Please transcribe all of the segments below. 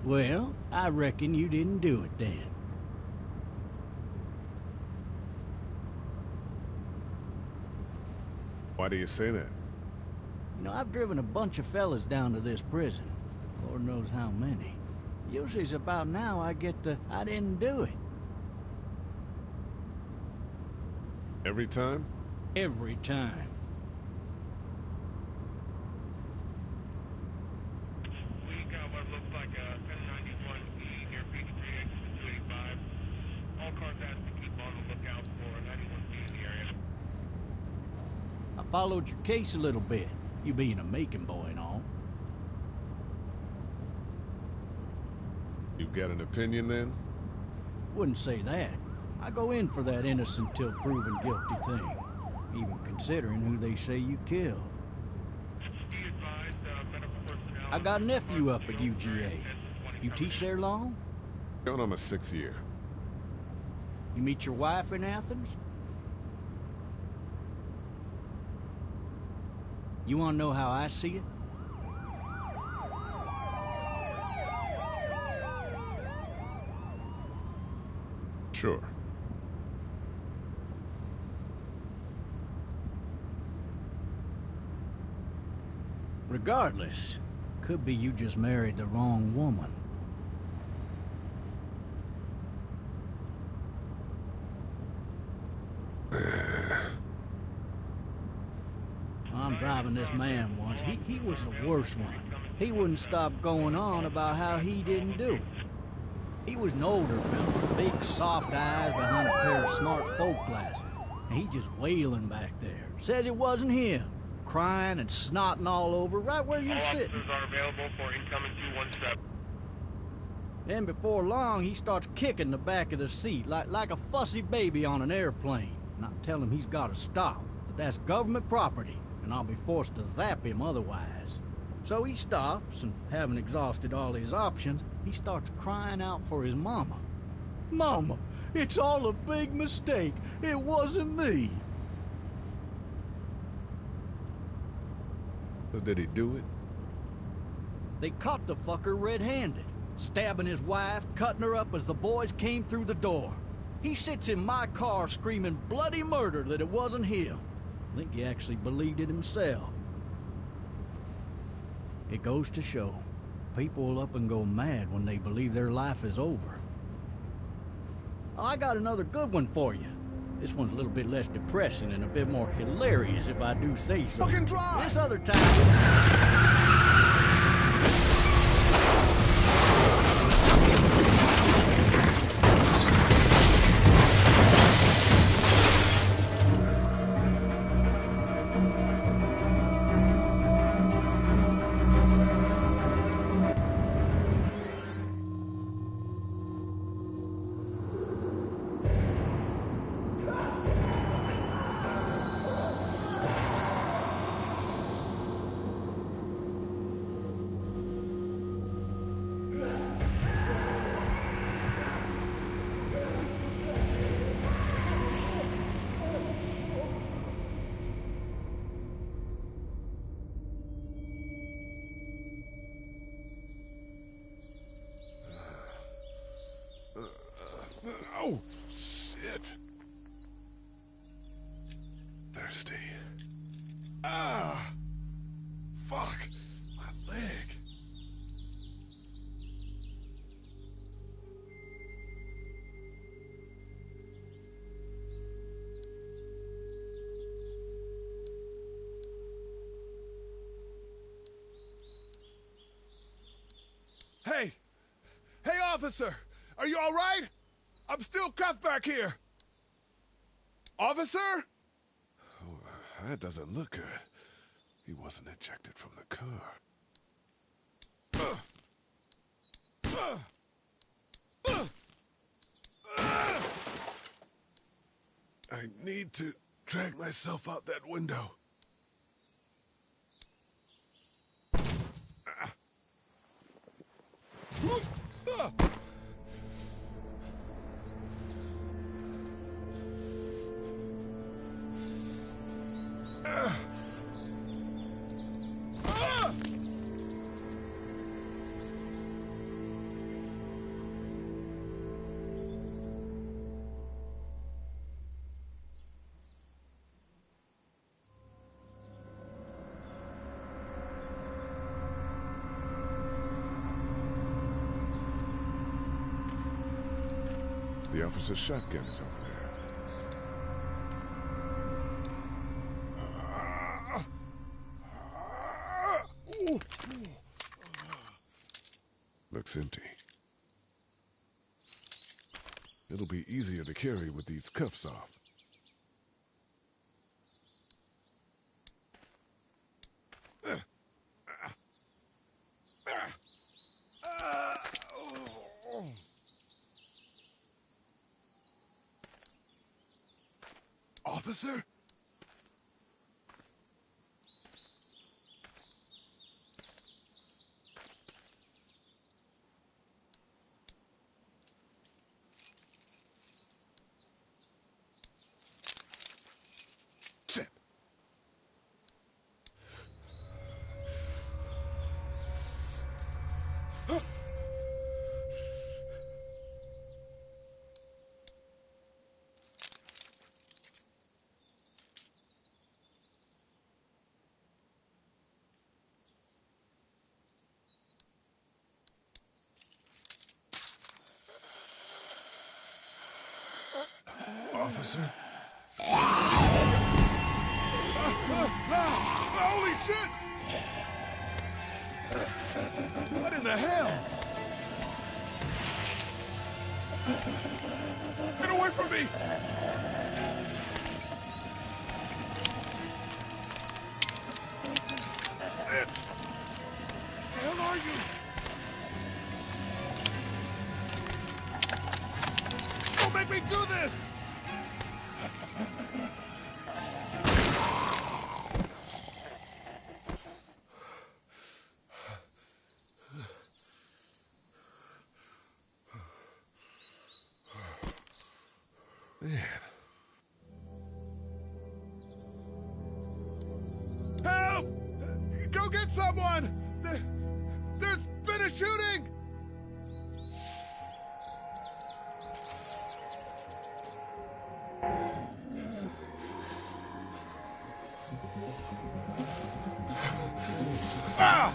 Well, I reckon you didn't do it then. Why do you say that? You know, I've driven a bunch of fellas down to this prison. Lord knows how many. Usually it's about now I get the, I didn't do it. Every time? Every time. We got what looks like a 1091E near Peachtree, exit 285. All cars asked to keep on the lookout for a 91B in the area. I followed your case a little bit, you being a Macon boy and all. You've got an opinion then? Wouldn't say that. I go in for that innocent till proven guilty thing, even considering who they say you killed. Be advised, medical personnel... I got a nephew up at UGA. You teach there long? Going on my 6th year. You meet your wife in Athens? You want to know how I see it? Sure. Regardless, could be you just married the wrong woman. I'm driving this man once. He was the worst one. He wouldn't stop going on about how he didn't do it. He was an older fella, big soft eyes behind a pair of smart folk glasses. And he just wailing back there. Says it wasn't him. Crying and snotting all over right where you're sitting. Officers are available for incoming 217. Then before long, he starts kicking the back of the seat like a fussy baby on an airplane. And I tell him he's got to stop, that that's government property, and I'll be forced to zap him otherwise. So he stops, and having exhausted all his options, he starts crying out for his mama. Mama, it's all a big mistake. It wasn't me. So did he do it? They caught the fucker red-handed, stabbing his wife, cutting her up as the boys came through the door. He sits in my car screaming bloody murder that it wasn't him. I think he actually believed it himself. It goes to show, people will up and go mad when they believe their life is over. I got another good one for you. This one's a little bit less depressing and a bit more hilarious, if I do say so. Fucking drive! This other time... Oh, shit. Thirsty. Ah! Fuck! My leg. Hey! Hey, officer! Are you all right? I'm still cuffed back here. Officer? Oh, that doesn't look good. He wasn't ejected from the car. I need to drag myself out that window. The officer's shotgun is over there. Looks empty. It'll be easier to carry with these cuffs off. Officer? Shit. Officer? Holy shit! What in the hell? Get away from me! It! The hell are you? Don't make me do this! Man. Help! Go get someone! There's been a shooting! Ah!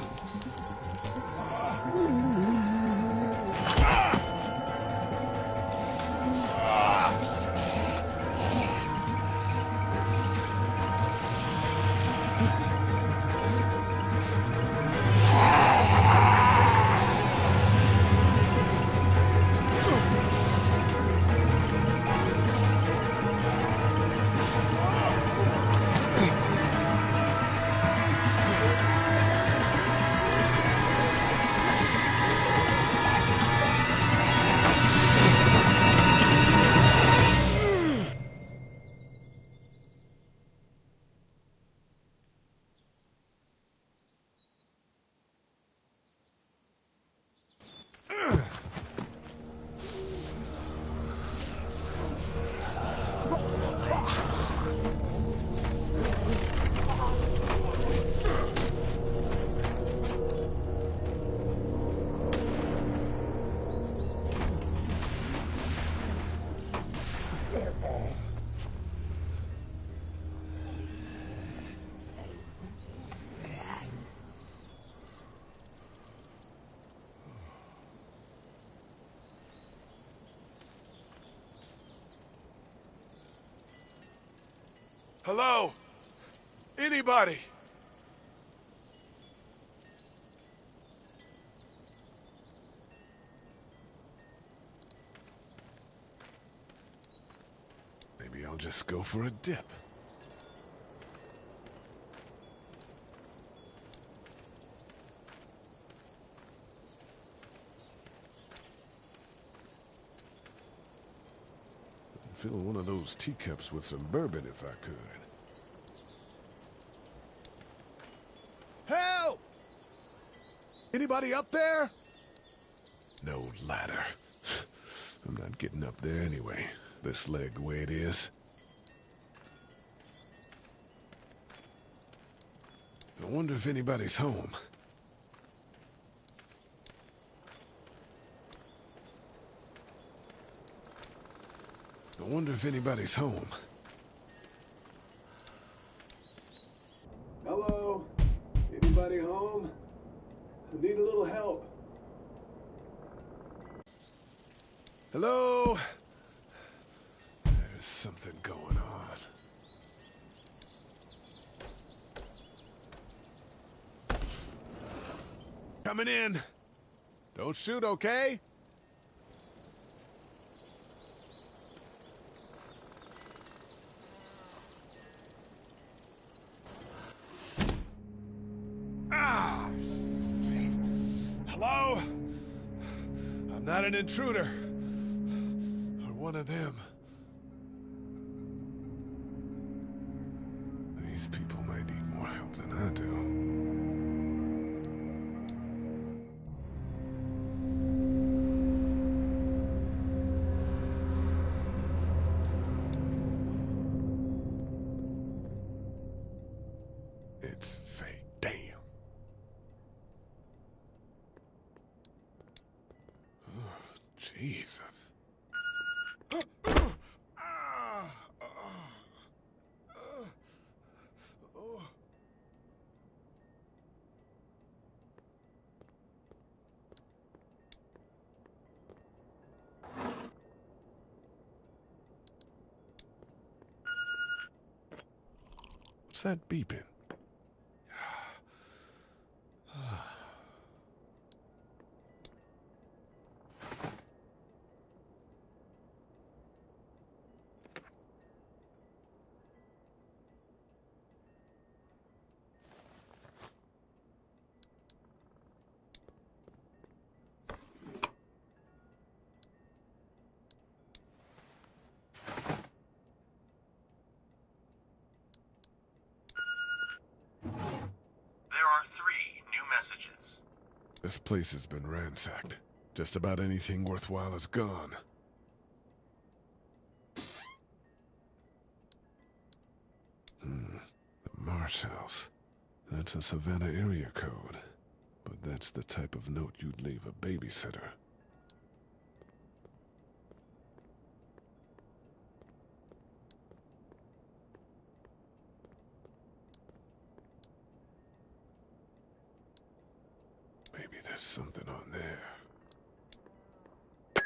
Hello? Anybody? Maybe I'll just go for a dip. I'd fill one of those teacups with some bourbon if I could. Help! Anybody up there? No ladder. I'm not getting up there anyway. This leg the way it is. I wonder if anybody's home. I wonder if anybody's home. Hello? Anybody home? I need a little help. Hello? coming in. Don't shoot, okay? Ah! Shit. Hello? I'm not an intruder. Or one of them. These people might need more help than I do. It's fake. Damn. Oh, Jesus. What's that beeping? Messages. This place has been ransacked. Just about anything worthwhile is gone. The Marsh House. That's a Savannah area code. But that's the type of note you'd leave a babysitter. Maybe there's something on there. 3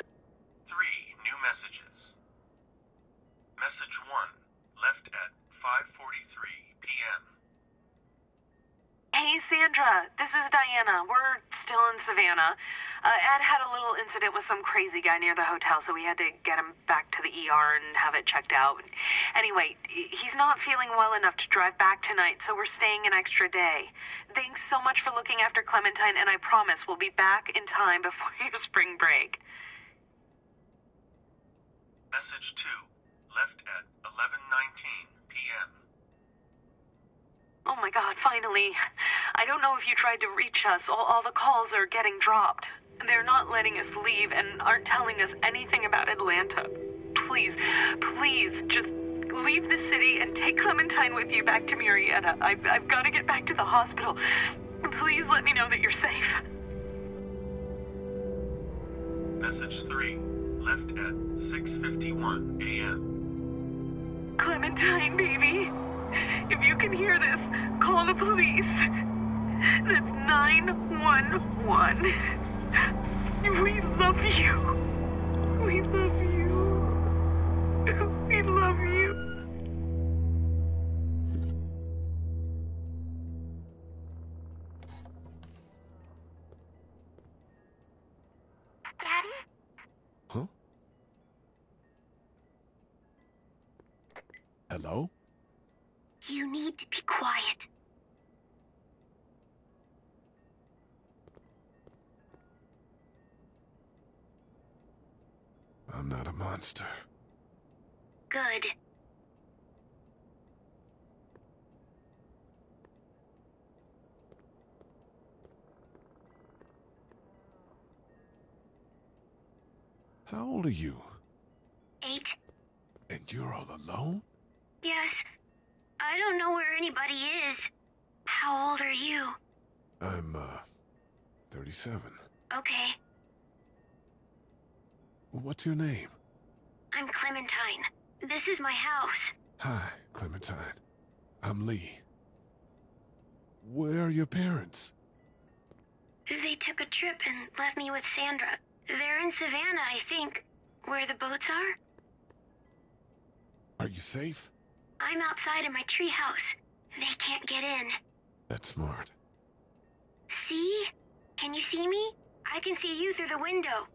new messages. Message 1, left at 5:43 p.m. Hey, Sandra. This is Diana. We're still in Savannah. Ed had a little incident with some crazy guy near the hotel, so we had to get him back to the ER and have it checked out. Anyway, he's not feeling well enough to drive back tonight, so we're staying an extra day. Thanks so much for looking after Clementine, and I promise we'll be back in time before your spring break. Message 2, left at 11:19 p.m. Oh my God, finally. I don't know if you tried to reach us. All the calls are getting dropped. They're not letting us leave and aren't telling us anything about Atlanta. Please, please, just leave the city and take Clementine with you back to Murrieta. I've got to get back to the hospital. Please let me know that you're safe. Message 3, left at 6:51 a.m. Clementine, baby. If you can hear this, call the police. That's 911. We love you. We love you. We love you. Daddy? Huh? Hello? You need to be quiet. I'm not a monster. Good. How old are you? 8. And you're all alone? Yes. I don't know where anybody is. How old are you? I'm, 37. Okay. What's your name? I'm Clementine. This is my house. Hi, Clementine. I'm Lee. Where are your parents? They took a trip and left me with Sandra. They're in Savannah, I think. Where the boats are? Are you safe? I'm outside in my treehouse. They can't get in. That's smart. See? Can you see me? I can see you through the window.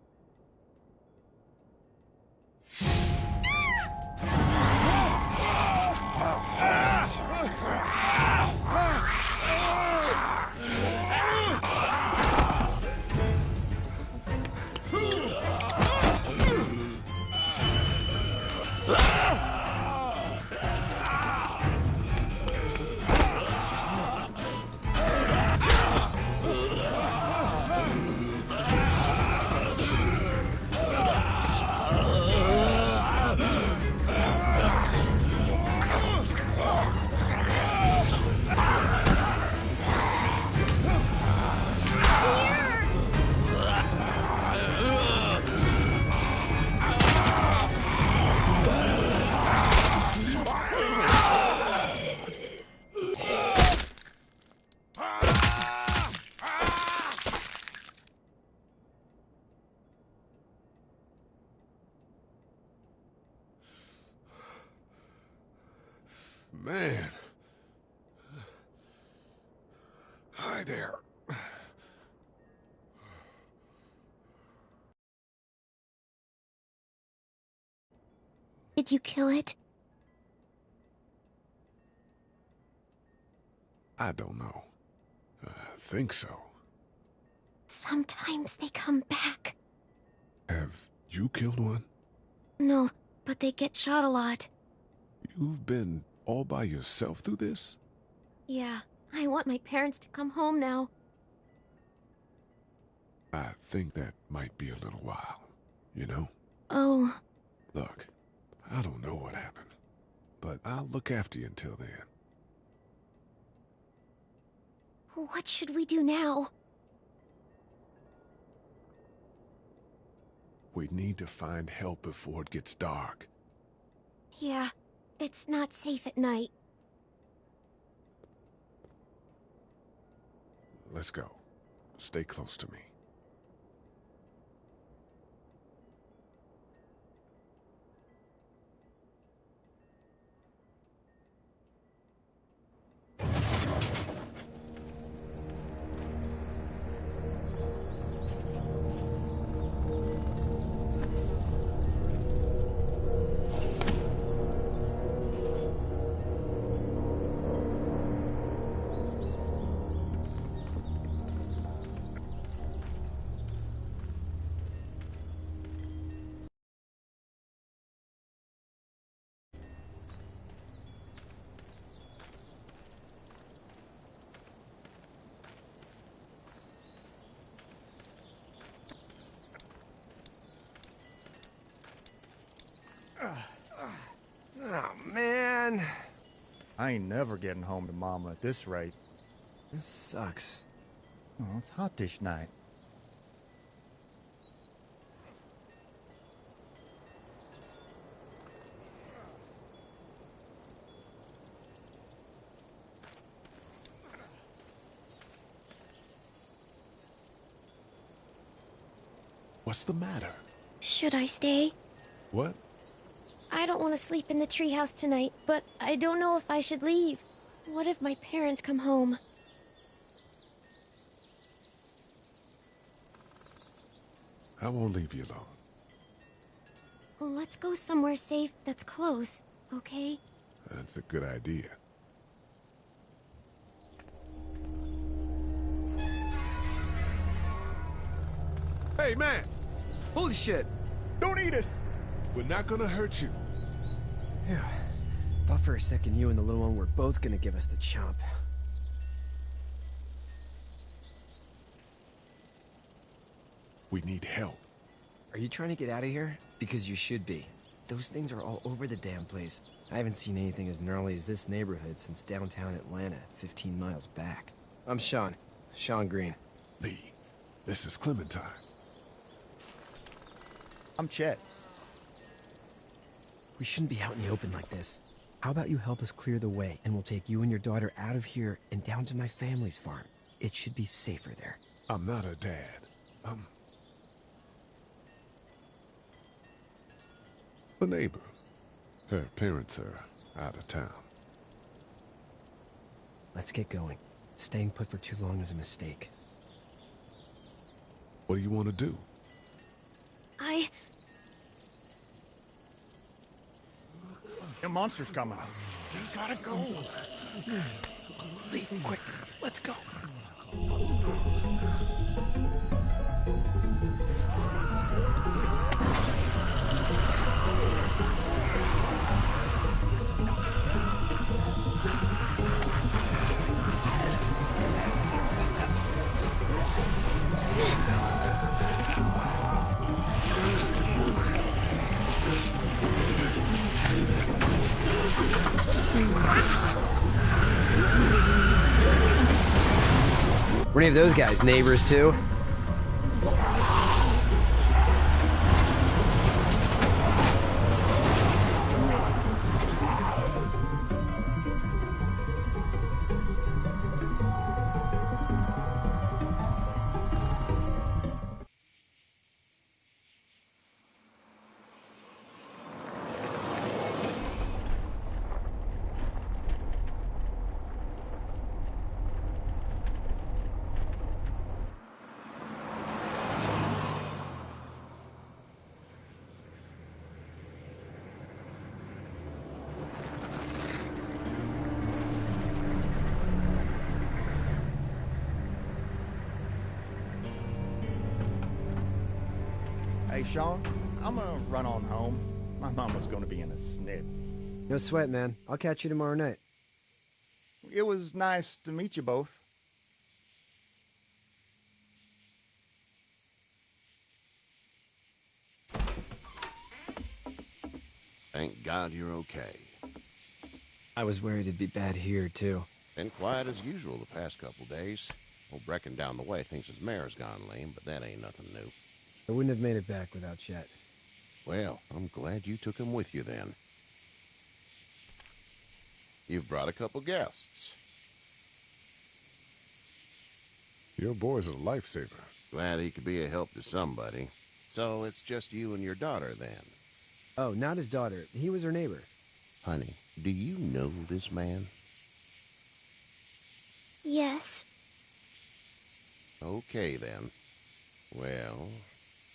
Man. Hi there. Did you kill it? I don't know. I think so. Sometimes they come back. Have you killed one? No, but they get shot a lot. You've been all by yourself through this? Yeah, I want my parents to come home now. I think that might be a little while, you know? Oh. Look, I don't know what happened, but I'll look after you until then. What should we do now? We need to find help before it gets dark. Yeah, it's not safe at night. Let's go. Stay close to me. Oh, man. I ain't never getting home to Mama at this rate. This sucks. Oh, it's hot dish night. What's the matter? Should I stay? What? I don't want to sleep in the treehouse tonight, but I don't know if I should leave. What if my parents come home? I won't leave you alone. Let's go somewhere safe that's close, okay? That's a good idea. Hey, man! Holy shit. Don't eat us! We're not gonna hurt you. Yeah. Thought for a second you and the little one were both gonna give us the chomp. We need help. Are you trying to get out of here? Because you should be. Those things are all over the damn place. I haven't seen anything as gnarly as this neighborhood since downtown Atlanta, 15 miles back. I'm Sean. Sean Green. Lee, this is Clementine. I'm Chet. We shouldn't be out in the open like this. How about you help us clear the way, and we'll take you and your daughter out of here and down to my family's farm. It should be safer there. I'm not her dad. I'm a neighbor. Her parents are out of town. Let's get going. Staying put for too long is a mistake. What do you want to do? The monster's coming. We gotta go. Lee, quick, let's go. Were any of those guys neighbors too? Hey, Sean, I'm gonna run on home. My mama's gonna be in a snit. No sweat, man. I'll catch you tomorrow night. It was nice to meet you both. Thank God you're okay. I was worried it'd be bad here, too. Been quiet as usual the past couple days. Old Brecken down the way thinks his mare's gone lame, but that ain't nothing new. I wouldn't have made it back without Chet. Well, I'm glad you took him with you then. You've brought a couple guests. Your boy's a lifesaver. Glad he could be a help to somebody. So it's just you and your daughter then? Oh, not his daughter. He was her neighbor. Honey, do you know this man? Yes. Okay then. Well,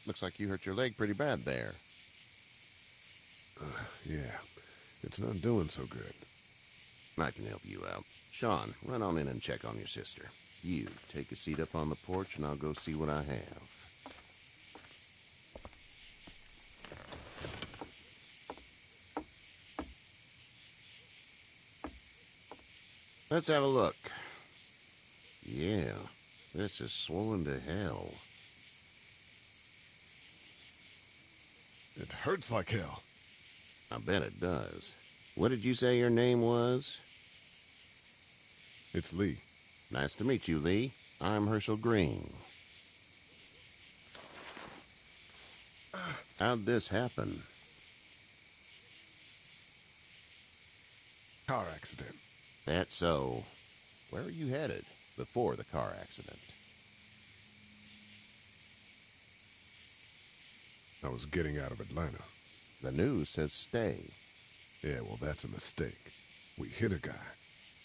looks like you hurt your leg pretty bad there. Yeah, it's not doing so good. I can help you out. Sean, run on in and check on your sister. You, take a seat up on the porch and I'll go see what I have. Let's have a look. Yeah, this is swollen to hell. It hurts like hell. I bet it does. What did you say your name was? It's Lee. Nice to meet you, Lee. I'm Herschel Green. How'd this happen? Car accident. That's so. Where are you headed before the car accident? I was getting out of Atlanta. The news says stay. Yeah, well, that's a mistake. We hit a guy.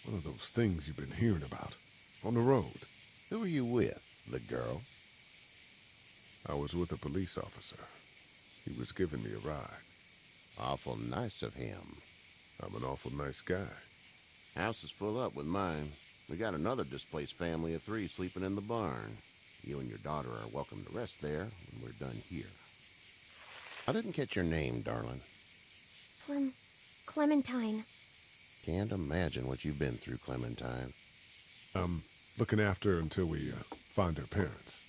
One of those things you've been hearing about. On the road. Who were you with? The girl? I was with a police officer. He was giving me a ride. Awful nice of him. I'm an awful nice guy. House is full up with mine. We got another displaced family of 3 sleeping in the barn. You and your daughter are welcome to rest there when we're done here. I didn't catch your name, darling. Clementine. Can't imagine what you've been through, Clementine. I'm looking after her until we find her parents.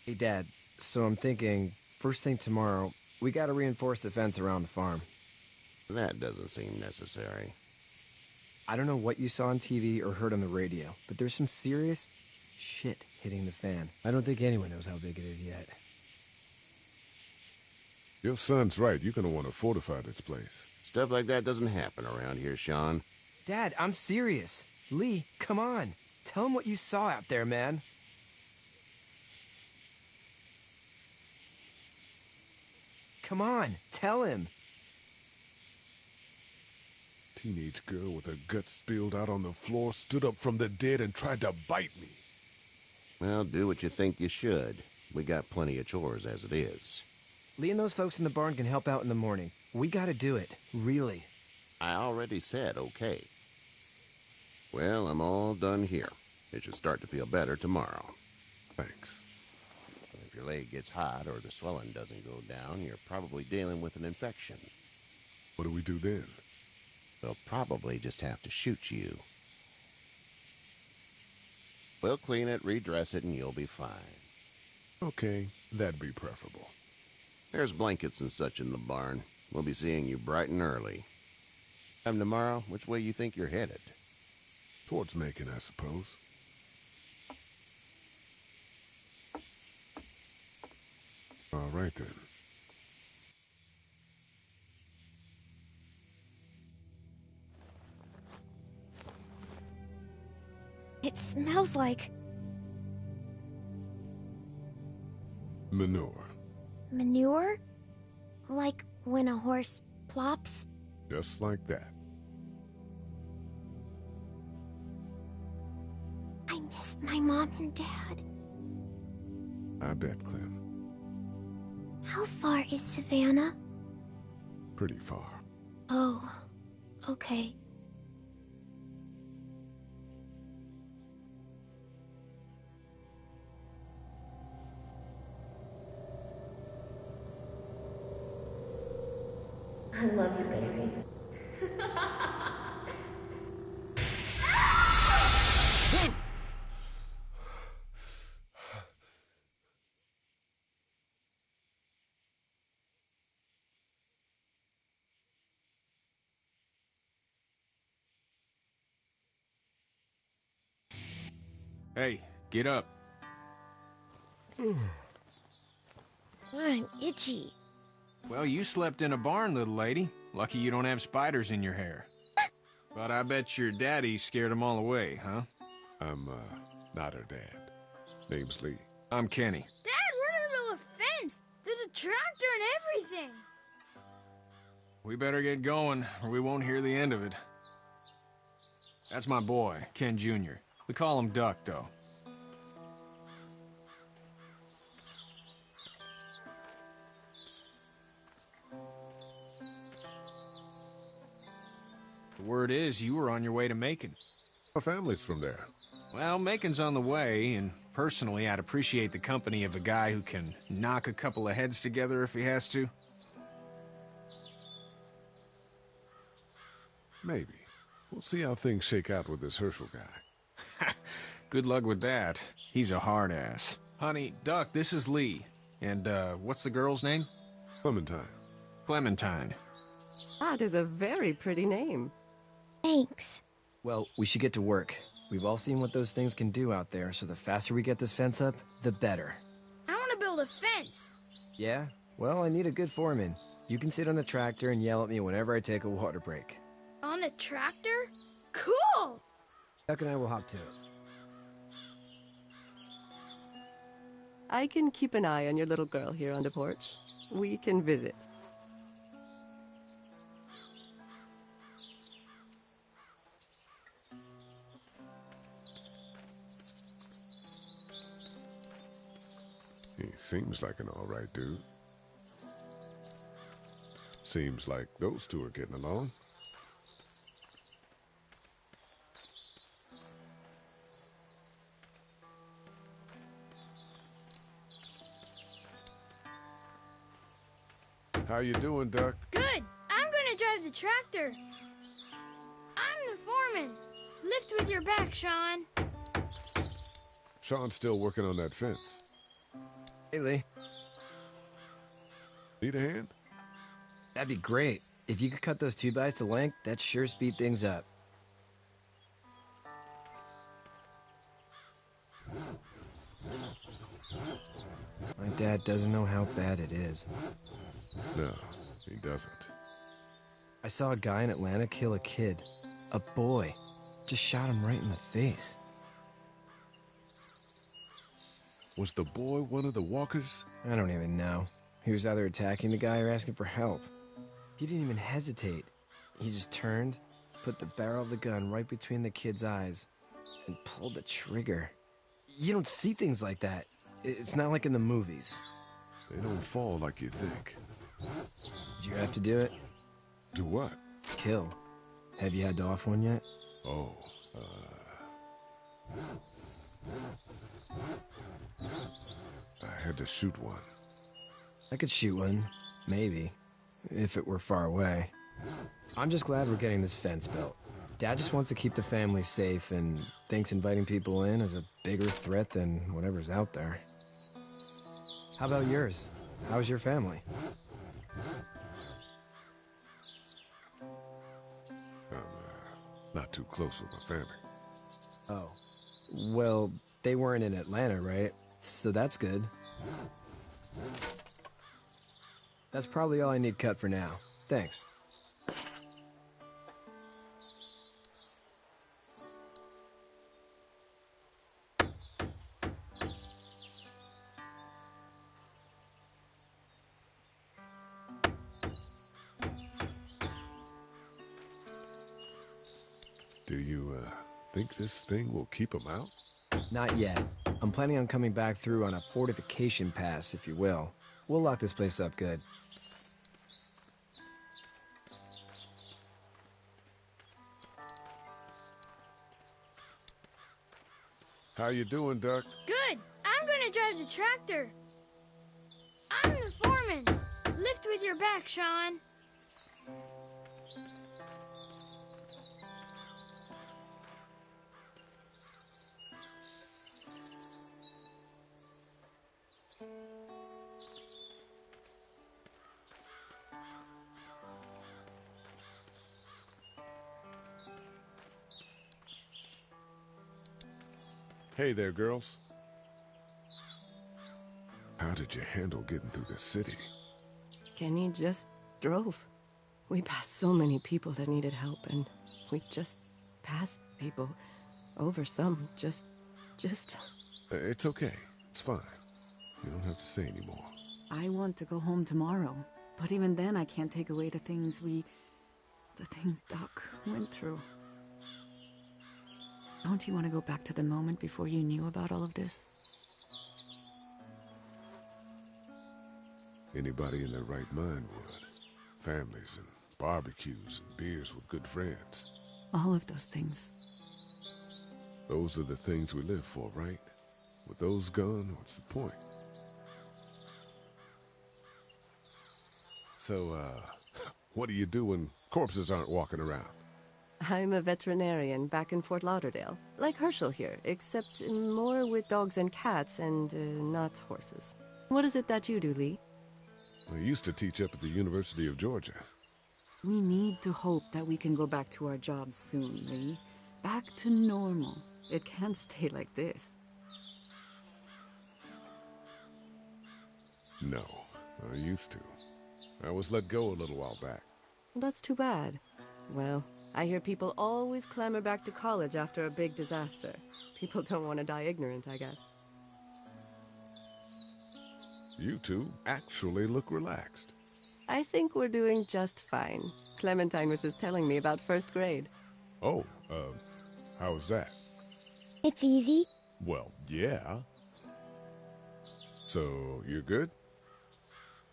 Hey, Dad, so I'm thinking, first thing tomorrow, we gotta reinforce the fence around the farm. That doesn't seem necessary. I don't know what you saw on TV or heard on the radio, but there's some serious shit hitting the fan. I don't think anyone knows how big it is yet. Your son's right. You're gonna want to fortify this place. Stuff like that doesn't happen around here, Sean. Dad, I'm serious. Lee, come on. Tell him what you saw out there, man. Come on, tell him. Teenage girl with her guts spilled out on the floor stood up from the dead and tried to bite me. Well, do what you think you should. We got plenty of chores as it is. Lee and those folks in the barn can help out in the morning. We gotta do it. Really. I already said okay. Well, I'm all done here. It should start to feel better tomorrow. Thanks. If your leg gets hot or the swelling doesn't go down, you're probably dealing with an infection. What do we do then? They'll probably just have to shoot you. We'll clean it, redress it, and you'll be fine. Okay, that'd be preferable. There's blankets and such in the barn. We'll be seeing you bright and early. Come tomorrow, which way you think you're headed? Towards Macon, I suppose. All right, then. It smells like... Manure. manure? Like when a horse plops? Just like that. I missed my mom and dad. I bet, Clem. How far is Savannah? Pretty far. Oh, okay. I love you, baby. Hey, get up. I'm itchy. Well, you slept in a barn, little lady. Lucky you don't have spiders in your hair. But I bet your daddy scared them all away, huh? I'm, not her dad. Name's Lee. I'm Kenny. Dad, we're in the middle of a fence. There's a tractor and everything. We better get going, or we won't hear the end of it. That's my boy, Ken Jr. We call him Duck, though. The word is you were on your way to Macon. Our family's from there. Well, Macon's on the way, and personally, I'd appreciate the company of a guy who can knock a couple of heads together if he has to. Maybe. We'll see how things shake out with this Herschel guy. Good luck with that. He's a hard ass. Honey, Duck, this is Lee. And, what's the girl's name? Clementine. Clementine. That is a very pretty name. Thanks. Well, we should get to work. We've all seen what those things can do out there, so the faster we get this fence up, the better. I want to build a fence. Yeah? Well, I need a good foreman. You can sit on the tractor and yell at me whenever I take a water break. On the tractor? Cool! Duck and I will hop to it. I can keep an eye on your little girl here on the porch. We can visit. He seems like an all-right dude. Seems like those two are getting along. How you doing, Duck? Good. I'm gonna drive the tractor. I'm the foreman. Lift with your back, Sean. Sean's still working on that fence. Hey, Lee. Need a hand? That'd be great. If you could cut those 2x to length, that'd sure speed things up. My dad doesn't know how bad it is. No, he doesn't. I saw a guy in Atlanta kill a kid. A boy. Just shot him right in the face. Was the boy one of the walkers? I don't even know. He was either attacking the guy or asking for help. He didn't even hesitate. He just turned, put the barrel of the gun right between the kid's eyes, and pulled the trigger. You don't see things like that. It's not like in the movies. They don't fall like you think. Did you have to do it? Do what? Kill. Have you had to off one yet? Oh, I had to shoot one. I could shoot one. Maybe. If it were far away. I'm just glad we're getting this fence built. Dad just wants to keep the family safe and thinks inviting people in is a bigger threat than whatever's out there. How about yours? How's your family? I'm not too close with my family. Oh. Well, they weren't in Atlanta, right? So that's good. That's probably all I need cut for now. Thanks. Do you, think this thing will keep them out? Not yet. I'm planning on coming back through on a fortification pass, if you will. We'll lock this place up good. How you doing, Duck? Good. I'm gonna drive the tractor. I'm the foreman. Lift with your back, Sean. Hey there, girls. How did you handle getting through the city? Kenny just drove. We passed so many people that needed help, and we just passed people. Over some, just... It's okay. It's fine. You don't have to say anymore. I want to go home tomorrow, but even then I can't take away the things Doc went through. Don't you want to go back to the moment before you knew about all of this? Anybody in their right mind would. Families and barbecues and beers with good friends. All of those things. Those are the things we live for, right? With those gone, what's the point? So, what do you do when corpses aren't walking around? I'm a veterinarian back in Fort Lauderdale. Like Herschel here, except more with dogs and cats and not horses. What is it that you do, Lee? I used to teach up at the University of Georgia. We need to hope that we can go back to our jobs soon, Lee. Back to normal. It can't stay like this. No, I used to. I was let go a little while back. That's too bad. Well, I hear people always clamor back to college after a big disaster. People don't want to die ignorant, I guess. You two actually look relaxed. I think we're doing just fine. Clementine was just telling me about first grade. Oh, how was that? It's easy. Well, yeah. So, you're good?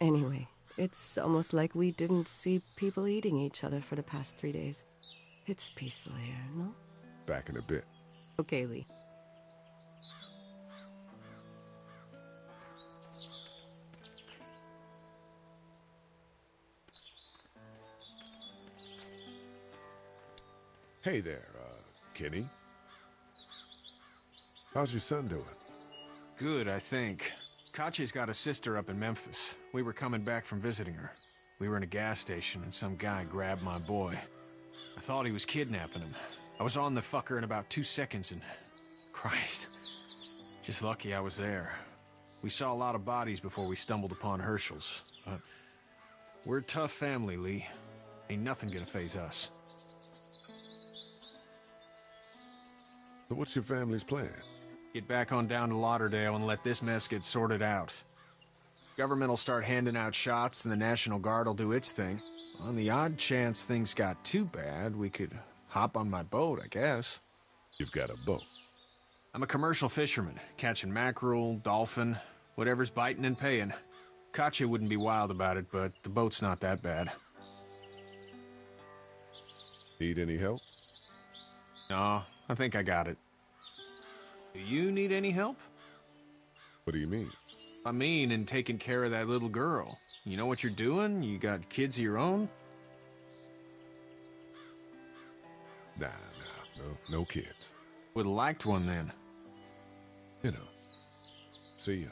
Anyway, it's almost like we didn't see people eating each other for the past 3 days. It's peaceful here, no? Back in a bit. Okay, Lee. Hey there, Kenny. How's your son doing? Good, I think. Katya's got a sister up in Memphis. We were coming back from visiting her. We were in a gas station and some guy grabbed my boy. I thought he was kidnapping him. I was on the fucker in about 2 seconds and... Christ. Just lucky I was there. We saw a lot of bodies before we stumbled upon Herschel's. But we're a tough family, Lee. Ain't nothing gonna faze us. So what's your family's plan? Get back on down to Lauderdale and let this mess get sorted out. Government will start handing out shots and the National Guard will do its thing. On the odd chance things got too bad, we could hop on my boat, I guess. You've got a boat? I'm a commercial fisherman, catching mackerel, dolphin, whatever's biting and paying. Katjaa wouldn't be wild about it, but the boat's not that bad. Need any help? No, I think I got it. Do you need any help? What do you mean? I mean, in taking care of that little girl. You know what you're doing? You got kids of your own? Nah, no kids. Would've liked one then. You know. See ya.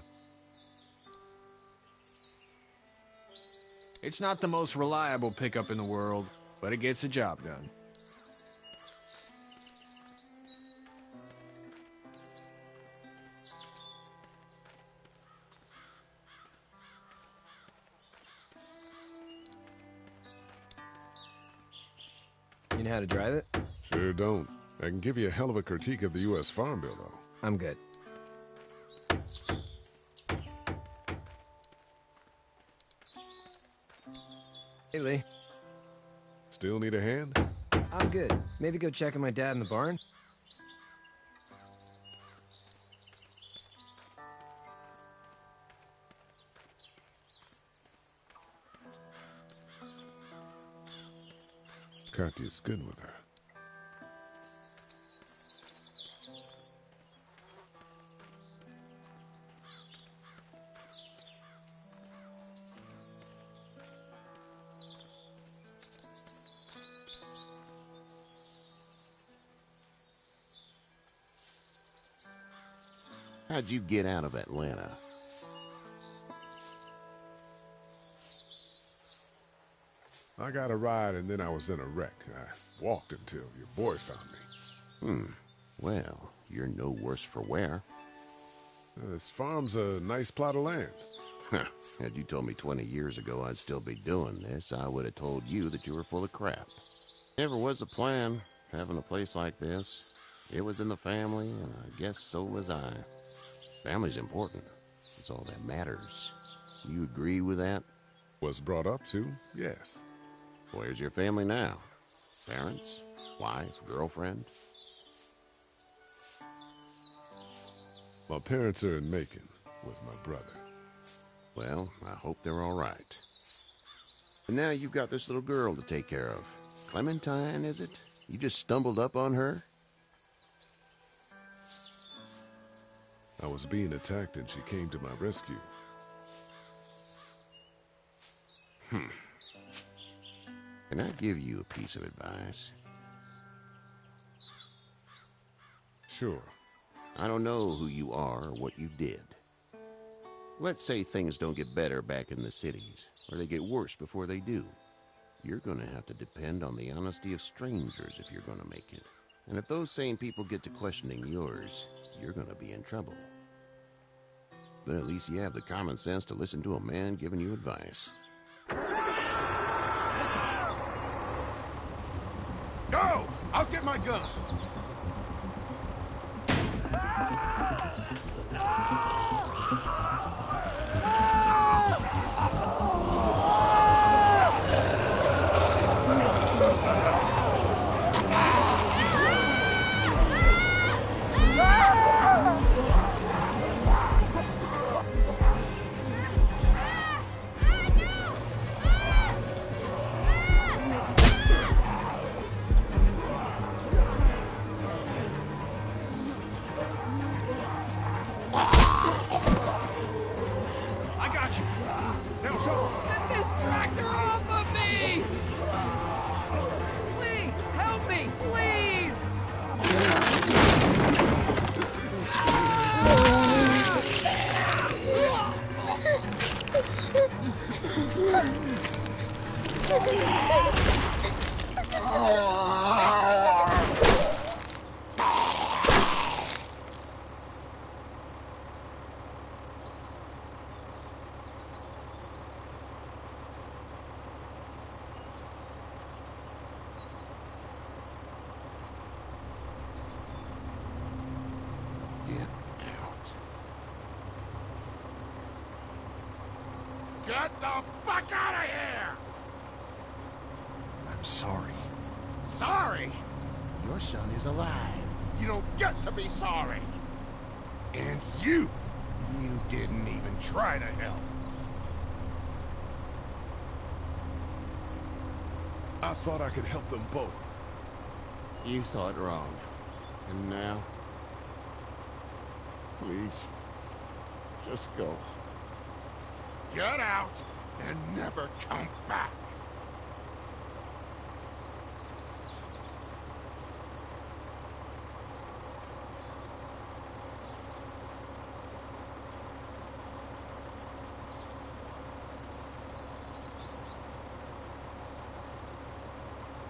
It's not the most reliable pickup in the world, but it gets the job done. You know how to drive it? Sure don't. I can give you a hell of a critique of the U.S. Farm Bill, though. I'm good. Hey, Lee. Still need a hand? I'm good. Maybe go check on my dad in the barn? Katjaa's good with her. How'd you get out of Atlanta? I got a ride and then I was in a wreck. I walked until your boy found me. Well, you're no worse for wear. This farm's a nice plot of land. Had you told me 20 years ago I'd still be doing this, I would have told you that you were full of crap. Never was a plan, having a place like this. It was in the family, and I guess so was I. Family's important. It's all that matters. You agree with that? Was brought up to, yes. Where's your family now? Parents? Wife? Girlfriend? My parents are in Macon with my brother. Well, I hope they're all right. And now you've got this little girl to take care of. Clementine, is it? You just stumbled up on her? I was being attacked and she came to my rescue. Can I give you a piece of advice? Sure. I don't know who you are or what you did. Let's say things don't get better back in the cities, or they get worse before they do. You're gonna have to depend on the honesty of strangers if you're gonna make it. And if those same people get to questioning yours, you're gonna be in trouble. Then at least you have the common sense to listen to a man giving you advice. Go! I'll get my gun! Get the fuck out of here! I'm sorry. Sorry? Your son is alive. You don't get to be sorry. And you didn't even try to help. I thought I could help them both. You thought wrong. And now? Please, just go. Get out and never come back.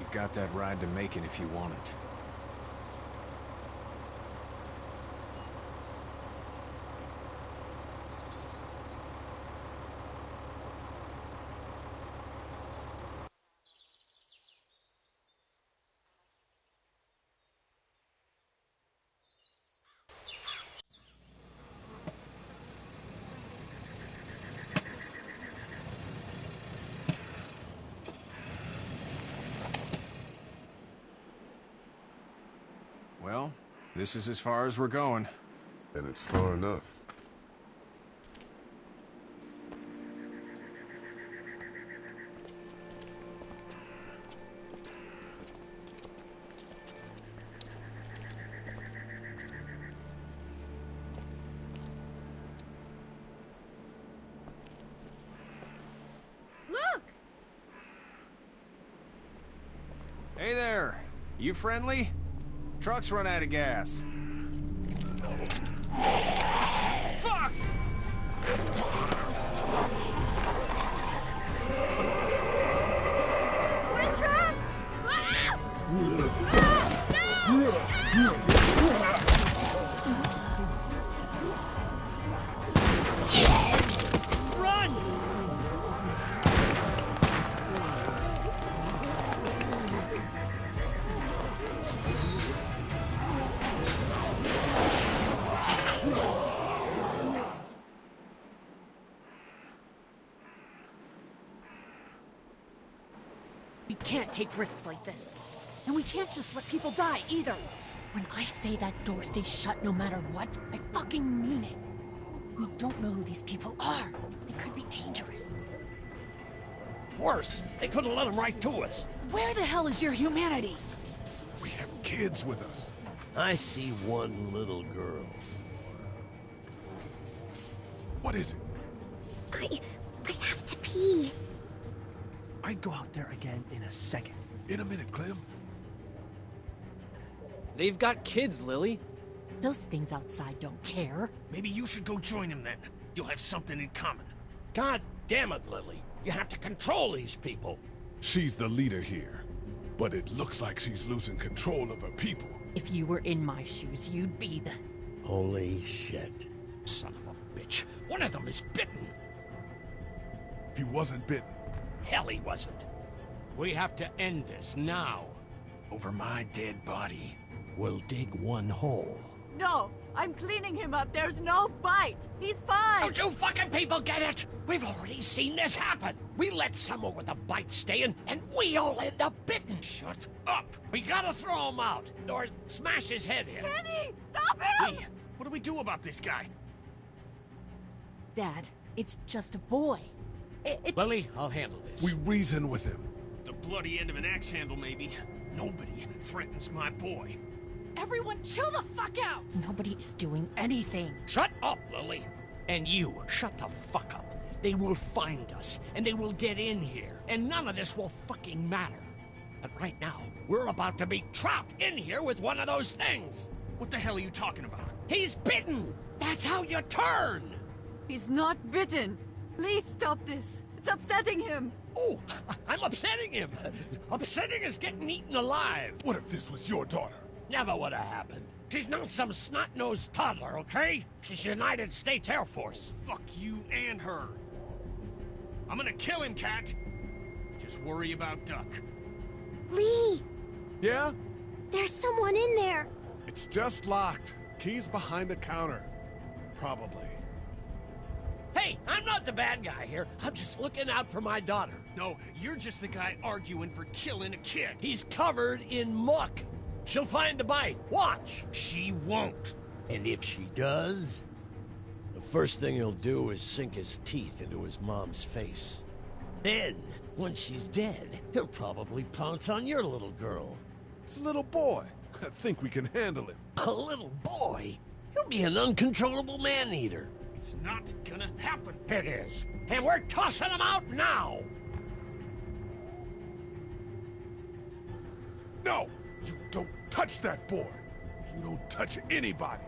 You've got that ride to Macon if you want it. Well, this is as far as we're going. And it's far enough. Look! Hey there! You friendly? Truck's run out of gas. Fuck! We're trapped! Run! We can't take risks like this. And we can't just let people die, either. When I say that door stays shut no matter what, I fucking mean it. We don't know who these people are. They could be dangerous. Worse, they could have let them right to us. Where the hell is your humanity? We have kids with us. I see one little girl. What is it? I have to pee. I'd go out there again in a second. In a minute, Clem. They've got kids, Lily. Those things outside don't care. Maybe you should go join them then. You'll have something in common. God damn it, Lily. You have to control these people. She's the leader here. But it looks like she's losing control of her people. If you were in my shoes, you'd be the... Holy shit. Son of a bitch. One of them is bitten. He wasn't bitten. Hell, he wasn't. We have to end this now. Over my dead body. We'll dig one hole. No, I'm cleaning him up. There's no bite. He's fine. Don't you fucking people get it? We've already seen this happen. We let someone with a bite stay in, and we all end up bitten. Shut up. We gotta throw him out, or smash his head in. Kenny, stop him! Hey, what do we do about this guy? Dad, it's just a boy. It's... Lily, I'll handle this. We reason with him. The bloody end of an axe handle, maybe. Nobody threatens my boy. Everyone chill the fuck out! Nobody is doing anything. Shut up, Lily. And you, shut the fuck up. They will find us, and they will get in here, and none of this will fucking matter. But right now, we're about to be trapped in here with one of those things. What the hell are you talking about? He's bitten! That's how you turn! He's not bitten. Please stop this. It's upsetting him. Oh, I'm upsetting him. Upsetting is getting eaten alive. What if this was your daughter? Never would have happened. She's not some snot-nosed toddler, okay? She's United States Air Force. Fuck you and her. I'm gonna kill him, Cat. Just worry about Duck. Lee! Yeah? There's someone in there. It's just locked. Key's behind the counter. Probably. Hey, I'm not the bad guy here. I'm just looking out for my daughter. No, you're just the guy arguing for killing a kid. He's covered in muck. She'll find the bite. Watch. She won't. And if she does, the first thing he'll do is sink his teeth into his mom's face. Then, once she's dead, he'll probably pounce on your little girl. It's a little boy. I think we can handle him. A little boy? He'll be an uncontrollable man-eater. It's not gonna happen. It is. And we're tossing him out now! No! You don't touch that boy! You don't touch anybody!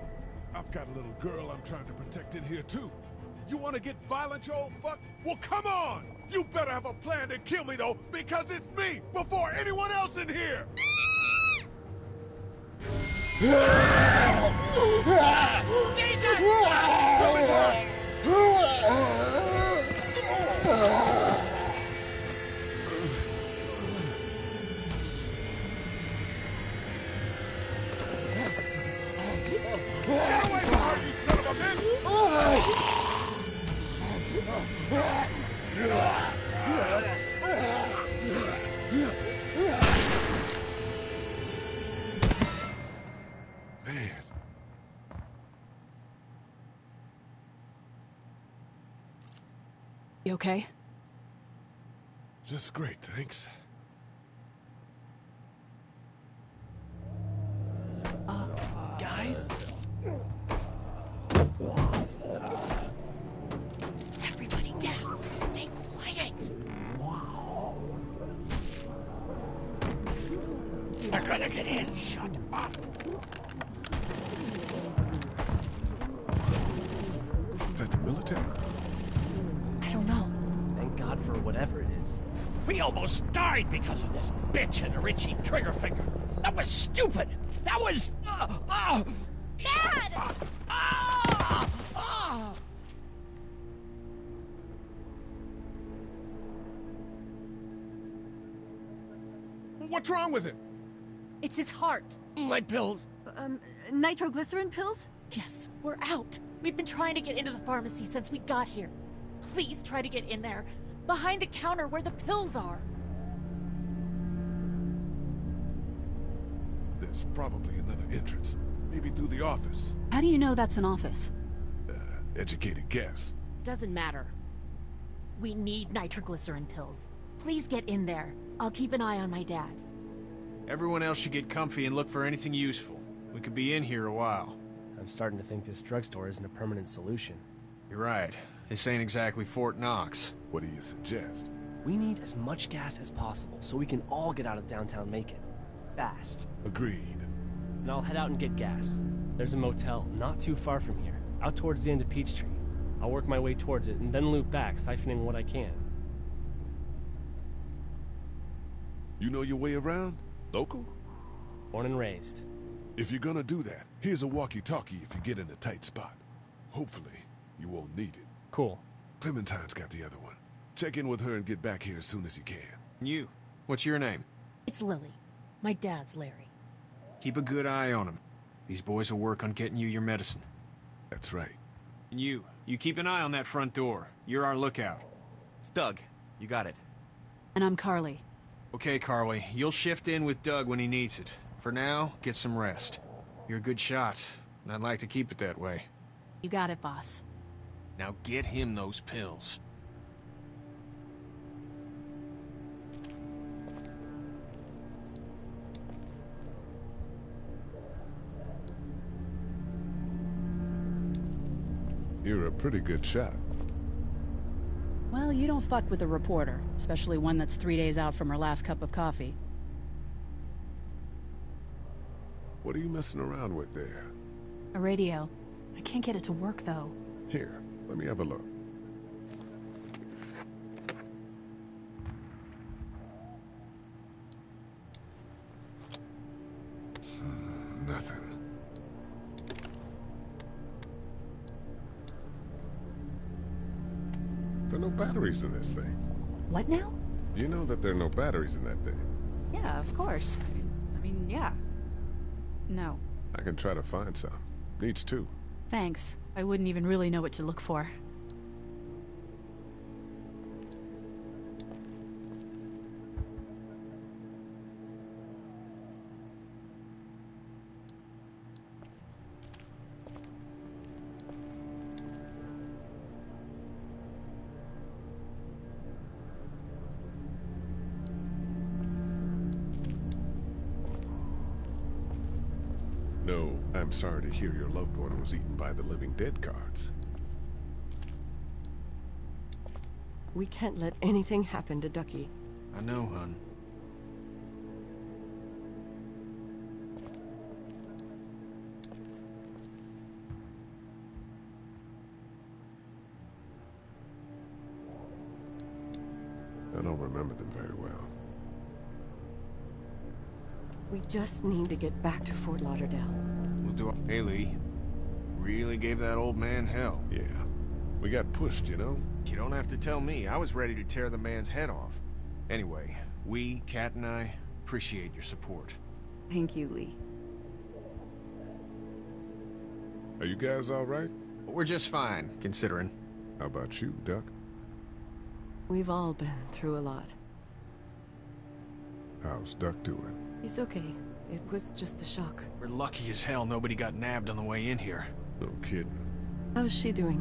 I've got a little girl I'm trying to protect in here, too. You want to get violent, you old fuck? Well, come on! You better have a plan to kill me, though, because it's me before anyone else in here! Get away from her, you son of a bitch! Man. You okay? Just great, thanks. Guys? Everybody down. Stay quiet. They're gonna get in. Shut up. Is that the military? I don't know. Thank God for whatever it is. We almost died because of this bitch and her itchy trigger finger. That was stupid. That was... Dad! What's wrong with him? It's his heart. My pills. Nitroglycerin pills? Yes, we're out. We've been trying to get into the pharmacy since we got here. Please try to get in there. Behind the counter where the pills are. There's probably another entrance. Maybe through the office. How do you know that's an office? Educated guess. Doesn't matter. We need nitroglycerin pills. Please get in there. I'll keep an eye on my dad. Everyone else should get comfy and look for anything useful. We could be in here a while. I'm starting to think this drugstore isn't a permanent solution. You're right. This ain't exactly Fort Knox. What do you suggest? We need as much gas as possible so we can all get out of downtown Macon. Fast. Agreed. And I'll head out and get gas. There's a motel not too far from here, out towards the end of Peachtree. I'll work my way towards it and then loop back, siphoning what I can. You know your way around? Local? Born and raised. If you're gonna do that, here's a walkie-talkie if you get in a tight spot. Hopefully, you won't need it. Cool. Clementine's got the other one. Check in with her and get back here as soon as you can. You. What's your name? It's Lily. My dad's Larry. Keep a good eye on him. These boys will work on getting you your medicine. That's right. And you keep an eye on that front door. You're our lookout. It's Doug. You got it. And I'm Carly. Okay, Carly. You'll shift in with Doug when he needs it. For now, get some rest. You're a good shot, and I'd like to keep it that way. You got it, boss. Now get him those pills. You're a pretty good shot. Well, you don't fuck with a reporter, especially one that's 3 days out from her last cup of coffee. What are you messing around with there? A radio. I can't get it to work, though. Here, let me have a look. Nothing. There are no batteries in this thing. What now? You know that there are no batteries in that thing. Yeah, of course. I mean, yeah. No. I can try to find some. Needs two. Thanks. I wouldn't even really know what to look for. I'm sorry to hear your loved one was eaten by the living dead guards. We can't let anything happen to Ducky. I know, hun. I don't remember them very well. We just need to get back to Fort Lauderdale. We'll do. Hey, Lee. Really gave that old man hell. Yeah. We got pushed, you know? You don't have to tell me. I was ready to tear the man's head off. Anyway, we, Kat and I, appreciate your support. Thank you, Lee. Are you guys all right? We're just fine, considering. How about you, Duck? We've all been through a lot. How's Duck doing? He's okay. It was just a shock. We're lucky as hell nobody got nabbed on the way in here. No kidding. How's she doing?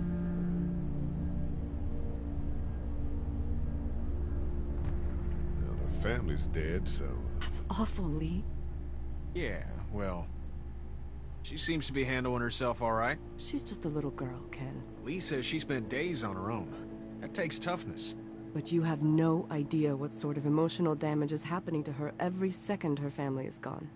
Well, her family's dead, so... That's awful, Lee. Yeah, well... She seems to be handling herself all right. She's just a little girl, Ken. Lee says she spent days on her own. That takes toughness. But you have no idea what sort of emotional damage is happening to her every second her family is gone.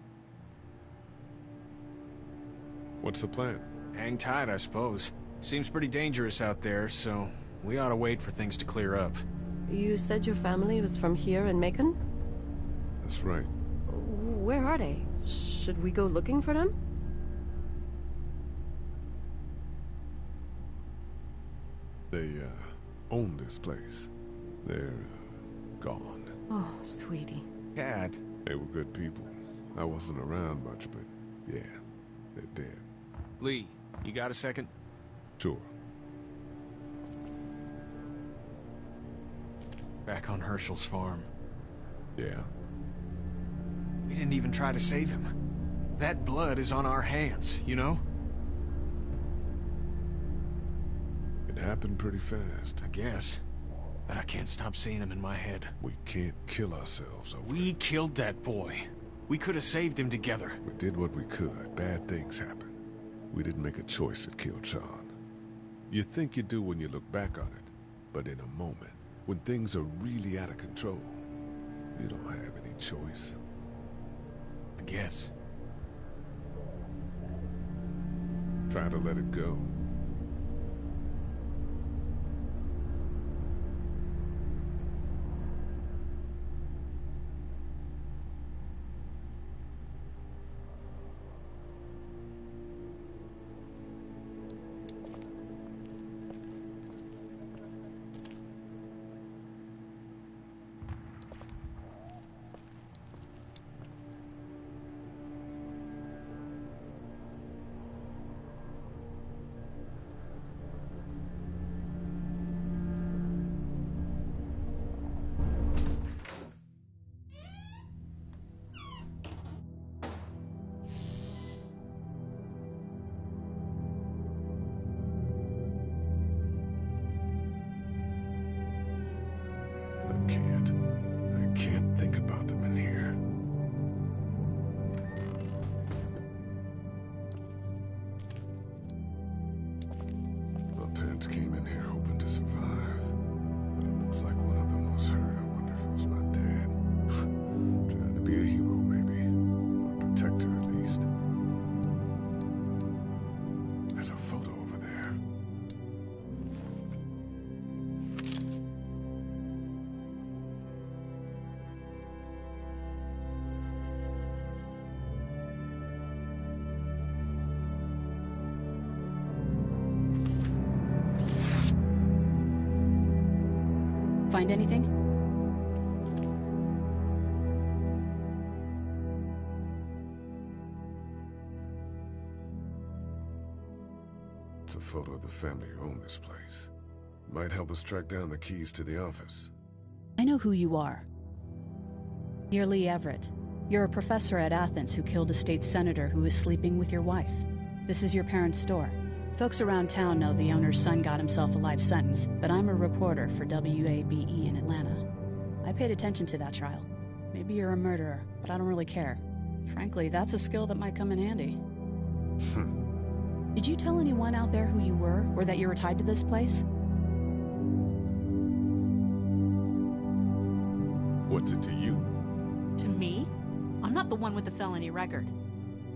What's the plan? Hang tight, I suppose. Seems pretty dangerous out there, so we ought to wait for things to clear up. You said your family was from here in Macon? That's right. Where are they? Should we go looking for them? They, own this place. They're gone. Oh, sweetie. Kat. They were good people. I wasn't around much, but yeah, they're dead. Lee, you got a second? Sure. Back on Hershel's farm. Yeah? We didn't even try to save him. That blood is on our hands, you know? It happened pretty fast. I guess. But I can't stop seeing him in my head. We can't kill ourselves over We killed that boy. We could have saved him together. We did what we could. Bad things happen. We didn't make a choice that killed Sean. You think you do when you look back on it. But in a moment, when things are really out of control, you don't have any choice. I guess. Try to let it go. I can't think about them in here. My parents came in here hoping to survive, but it looks like one of them was hurt. I wonder if it was my dad. Trying to be a hero, maybe. Or a protector, at least. There's a photo over there. Find anything? It's a photo of the family who own this place. Might help us track down the keys to the office. I know who you are. You're Lee Everett. You're a professor at Athens who killed a state senator who was sleeping with your wife. This is your parents' store. Folks around town know the owner's son got himself a life sentence, but I'm a reporter for WABE in Atlanta. I paid attention to that trial. Maybe you're a murderer, but I don't really care. Frankly, that's a skill that might come in handy. Did you tell anyone out there who you were, or that you were tied to this place? What's it to you? To me? I'm not the one with the felony record.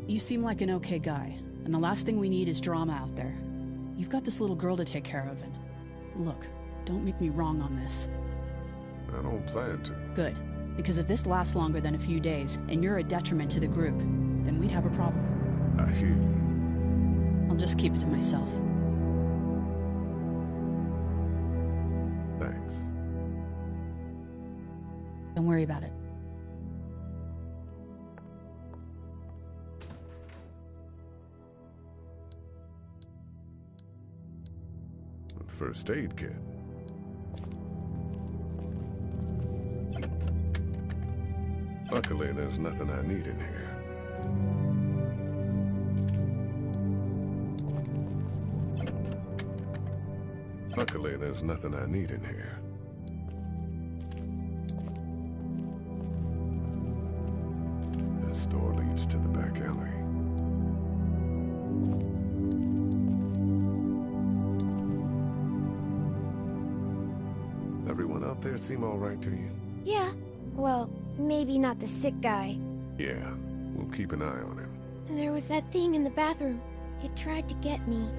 You seem like an okay guy, and the last thing we need is drama out there. You've got this little girl to take care of, and look, don't make me wrong on this. I don't plan to. Good, because if this lasts longer than a few days, and you're a detriment to the group, then we'd have a problem. I hear you. I'll just keep it to myself. Thanks. Don't worry about it. First aid kit. Luckily, there's nothing I need in here. Luckily, there's nothing I need in here. This door leads to the back alley. Everyone out there seem all right to you? Yeah. Well, maybe not the sick guy. Yeah, we'll keep an eye on him. There was that thing in the bathroom. It tried to get me.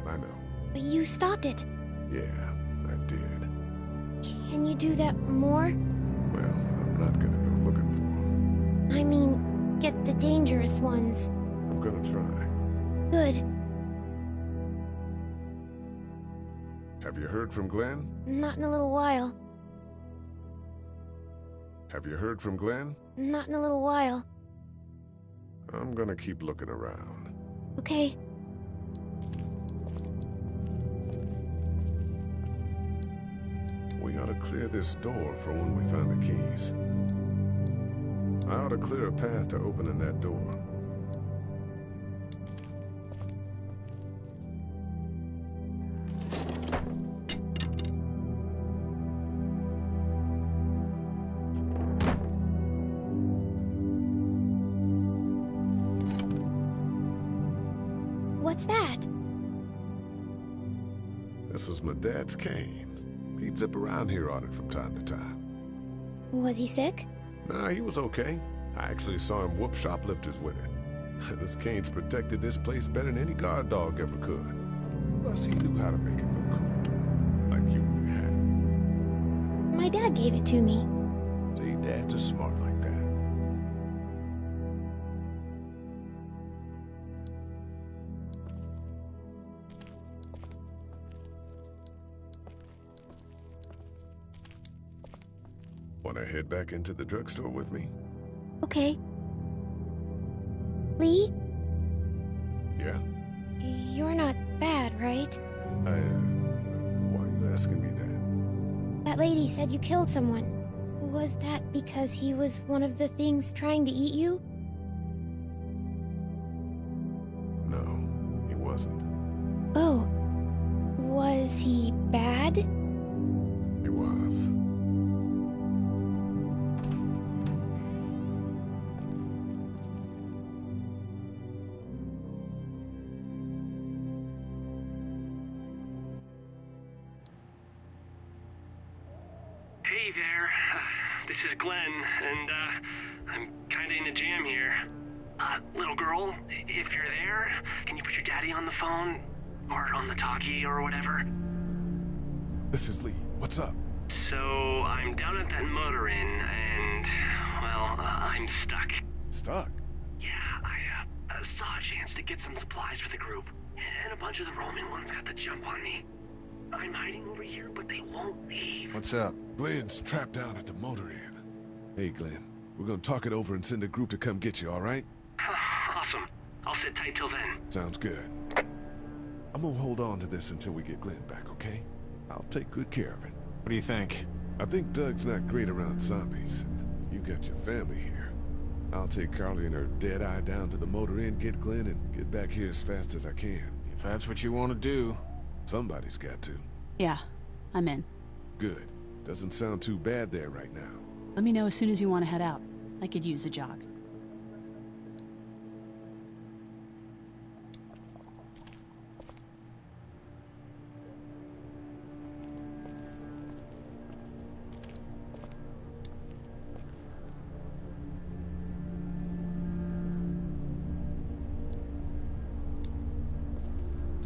I know. But you stopped it. Yeah, I did. Can you do that more? Well, I'm not gonna go looking for him. I mean, get the dangerous ones. I'm gonna try. Good. Have you heard from Glenn? Not in a little while. Have you heard from Glenn? Not in a little while. I'm gonna keep looking around. Okay. We ought to clear this door for when we find the keys. I ought to clear a path to opening that door. What's that? This was my dad's cane. He'd zip around here on it from time to time. Was he sick? Nah, he was okay. I actually saw him whoop shoplifters with it. This cane's protected this place better than any guard dog ever could. Plus, he knew how to make it look cool. Like you with your hat. My dad gave it to me. See, dads are smart like that. Wanna head back into the drugstore with me? Okay. Lee? Yeah? You're not bad, right? Why are you asking me that? That lady said you killed someone. Was that because he was one of the things trying to eat you? No, he wasn't. Oh. Was he bad? He was. Hey there, this is Glenn, and I'm kinda in a jam here. Little girl, if you're there, can you put your daddy on the phone? Or on the talkie or whatever? This is Lee. What's up? So, I'm down at that motor inn, and, well, I'm stuck. Stuck? Yeah, I saw a chance to get some supplies for the group, and a bunch of the Roman ones got the jump on me. I'm hiding over here, but they won't leave. What's up? Glenn's trapped down at the motor inn. Hey, Glenn. We're gonna talk it over and send a group to come get you, all right? Awesome. I'll sit tight till then. Sounds good. I'm gonna hold on to this until we get Glenn back, okay? I'll take good care of it. What do you think? I think Doug's not great around zombies. You got your family here. I'll take Carly and her dead eye down to the motor inn, get Glenn, and get back here as fast as I can. If that's what you want to do. Somebody's got to. Yeah, I'm in. Good. Doesn't sound too bad there right now. Let me know as soon as you want to head out. I could use a jog.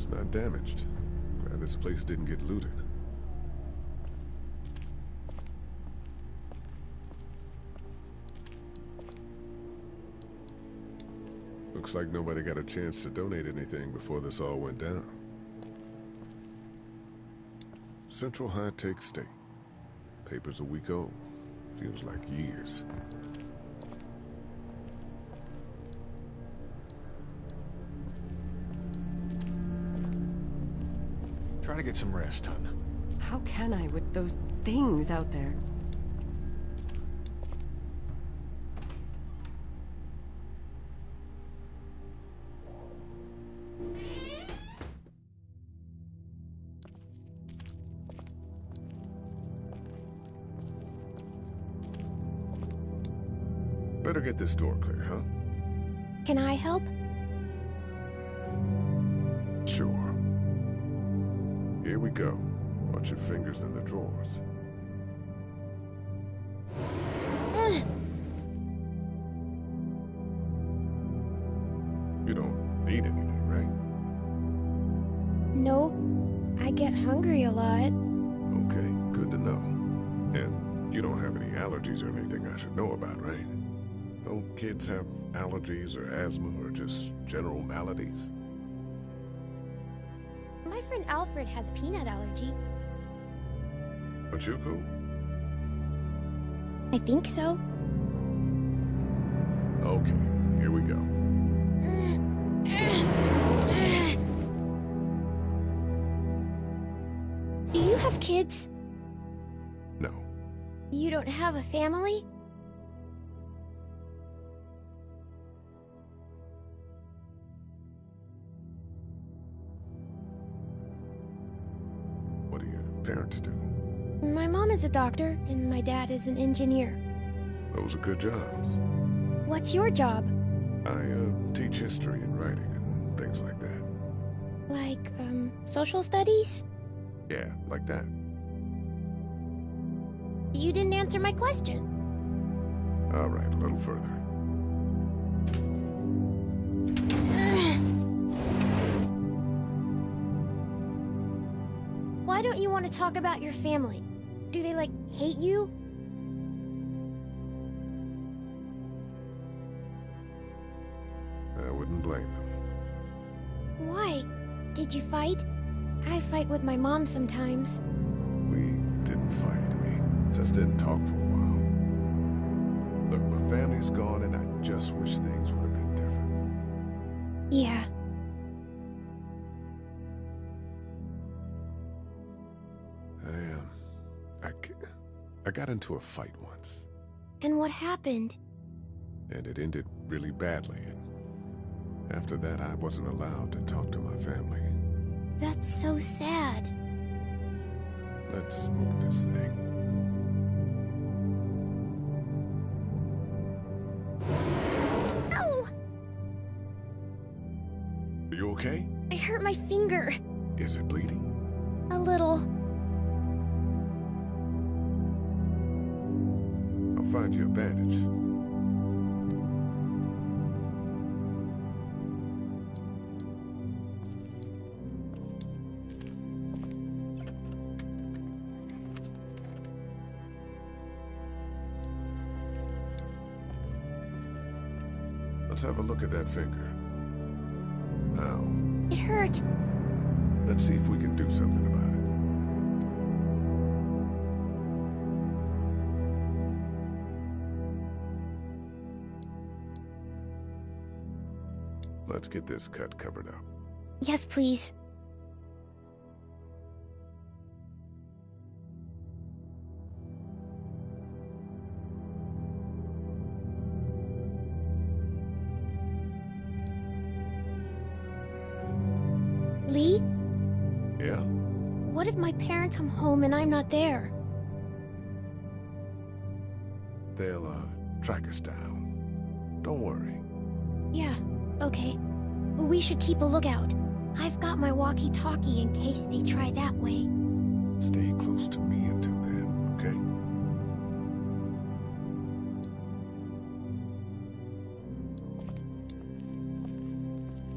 It's not damaged. Glad this place didn't get looted. Looks like nobody got a chance to donate anything before this all went down. Central High Tech State. Paper's a week old. Feels like years. Try to get some rest, hon. How can I with those things out there? Better get this door clear, huh? Can I help? Sure. Here we go. Watch your fingers in the drawers. You don't need anything, right? No, I get hungry a lot. Okay, good to know. And you don't have any allergies or anything I should know about, right? No kids have allergies or asthma or just general maladies? My friend Alfred has a peanut allergy. But you cool? I think so. Okay, here we go. Do you have kids? No. You don't have a family? What do your parents do? My mom is a doctor, and my dad is an engineer. Those are good jobs. What's your job? I teach history and writing and things like that. Like, social studies? Yeah, like that. You didn't answer my question. All right, a little further. Why don't you want to talk about your family? Do they, like, hate you? I wouldn't blame them. Why? Did you fight? I fight with my mom sometimes. We didn't fight. We just didn't talk for a while. Look, my family's gone and I just wish things would have been different. Yeah. I got into a fight once. And what happened? And it ended really badly, and after that I wasn't allowed to talk to my family. That's so sad. Let's move this thing. No! Are you okay? I hurt my finger. Is it bleeding? A little. I'll find you a bandage. Let's have a look at that finger. Ow. It hurt. Let's see if we can do something about it. Let's get this cut covered up. Yes, please. Lee? Yeah? What if my parents come home and I'm not there? They'll, track us down. Don't worry. Yeah, okay. We should keep a lookout. I've got my walkie-talkie in case they try that way. Stay close to me until then, okay?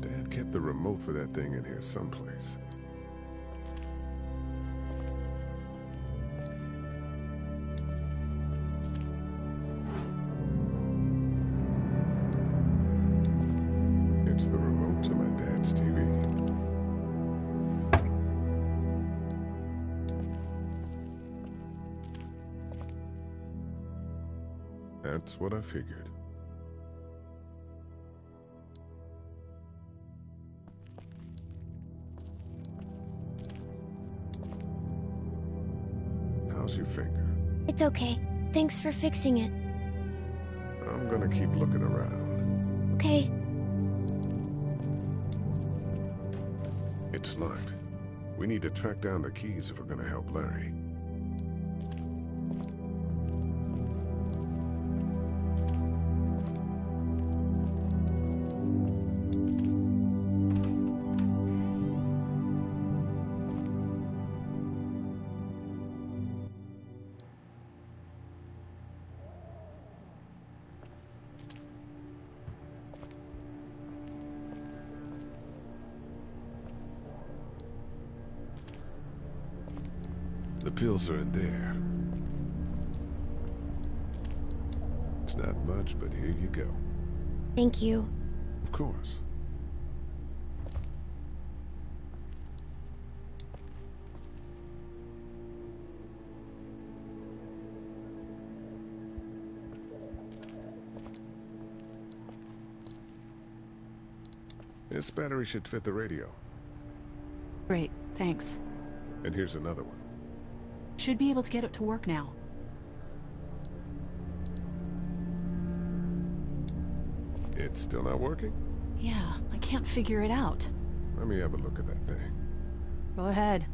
Dad kept the remote for that thing in here someplace. It's the remote to my dad's TV. That's what I figured. How's your finger? It's okay. Thanks for fixing it. I'm gonna keep looking around. Okay. It's locked. We need to track down the keys if we're gonna help Larry. The pills are in there. It's not much, but here you go. Thank you. Of course. This battery should fit the radio. Great, thanks. And here's another one. Should be able to get it to work now. It's still not working? Yeah, I can't figure it out. Let me have a look at that thing. Go ahead.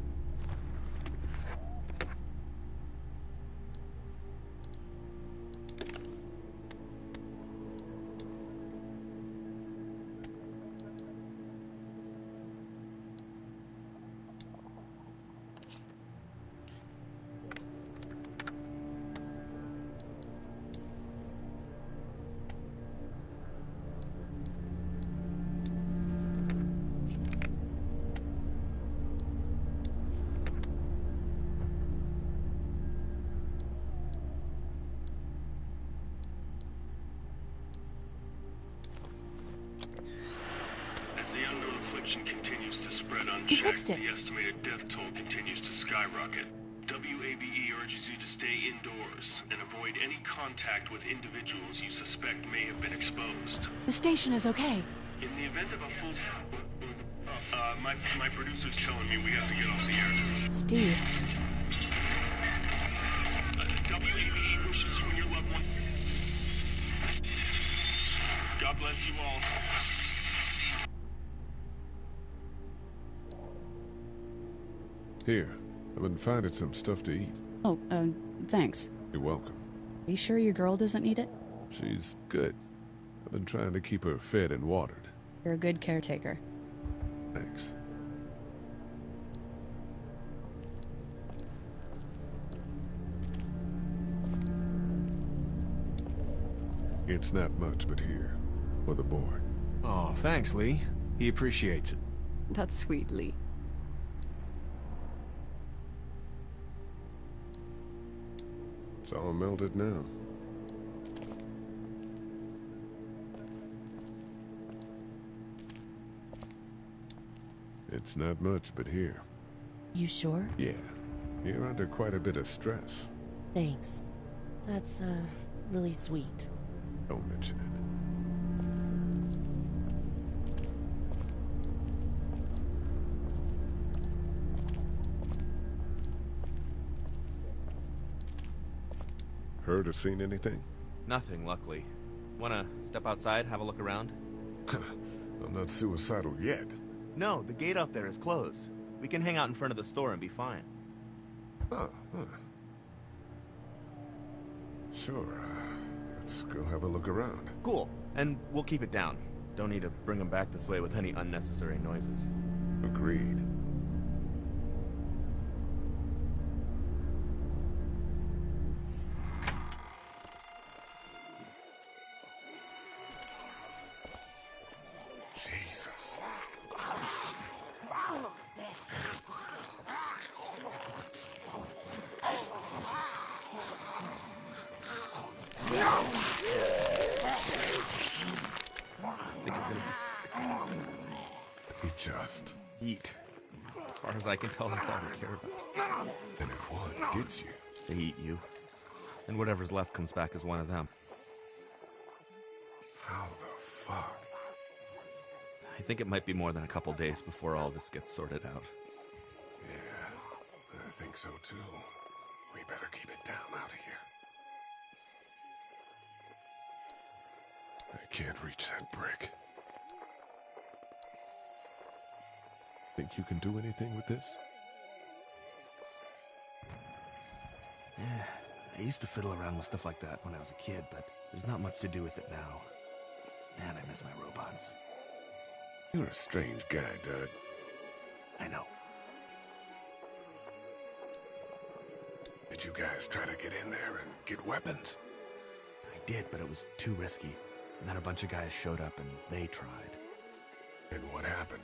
Continues to spread unchecked. You fixed it. The estimated death toll continues to skyrocket. WABE urges you to stay indoors and avoid any contact with individuals you suspect may have been exposed. The station is okay. In the event of a full... my producer's telling me we have to get off the air. Steve. WABE wishes you and your loved one... God bless you all. Here, I've been finding some stuff to eat. Oh, thanks. You're welcome. Are you sure your girl doesn't need it? She's good. I've been trying to keep her fed and watered. You're a good caretaker. Thanks. It's not much, but here, for the boy. Oh, thanks, Lee. He appreciates it. That's sweet, Lee. It's all melted now. It's not much, but here. You sure? Yeah. You're under quite a bit of stress. Thanks. That's, really sweet. Don't mention it. Heard or seen anything? Nothing, luckily. Wanna step outside, have a look around? I'm not suicidal yet. No, the gate out there is closed. We can hang out in front of the store and be fine. Huh. Sure. Let's go have a look around. Cool. And we'll keep it down. Don't need to bring them back this way with any unnecessary noises. Agreed. Jesus. Eat. As far as I can tell, that's all they care about. And if one gets you, they eat you. And whatever's left comes back as one of them. How the fuck? I think it might be more than a couple days before all this gets sorted out. Yeah, I think so too. We better keep it down out of here. I can't reach that brick. Think you can do anything with this? Yeah, I used to fiddle around with stuff like that when I was a kid, but there's not much to do with it now. Man, I miss my robots. You're a strange guy, Doug. I know. Did you guys try to get in there and get weapons? I did, but it was too risky. And then a bunch of guys showed up and they tried. And what happened?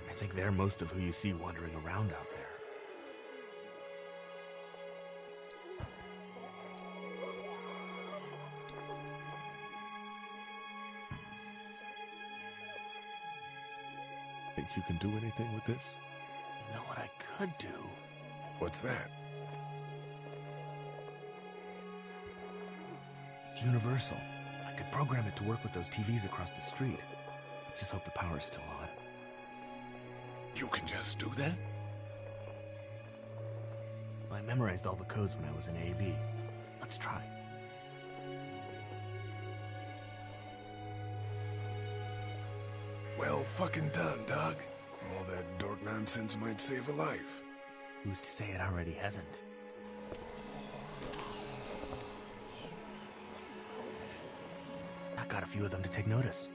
I think they're most of who you see wandering around out there. Think you can do anything with this? You know what I could do? What's that? It's universal. I could program it to work with those TVs across the street. Just hope the power's still on. You can just do that? I memorized all the codes when I was in AV. Let's try. Well fucking done, Doug. All that dork nonsense might save a life. Who's to say it already hasn't? I got a few of them to take notice.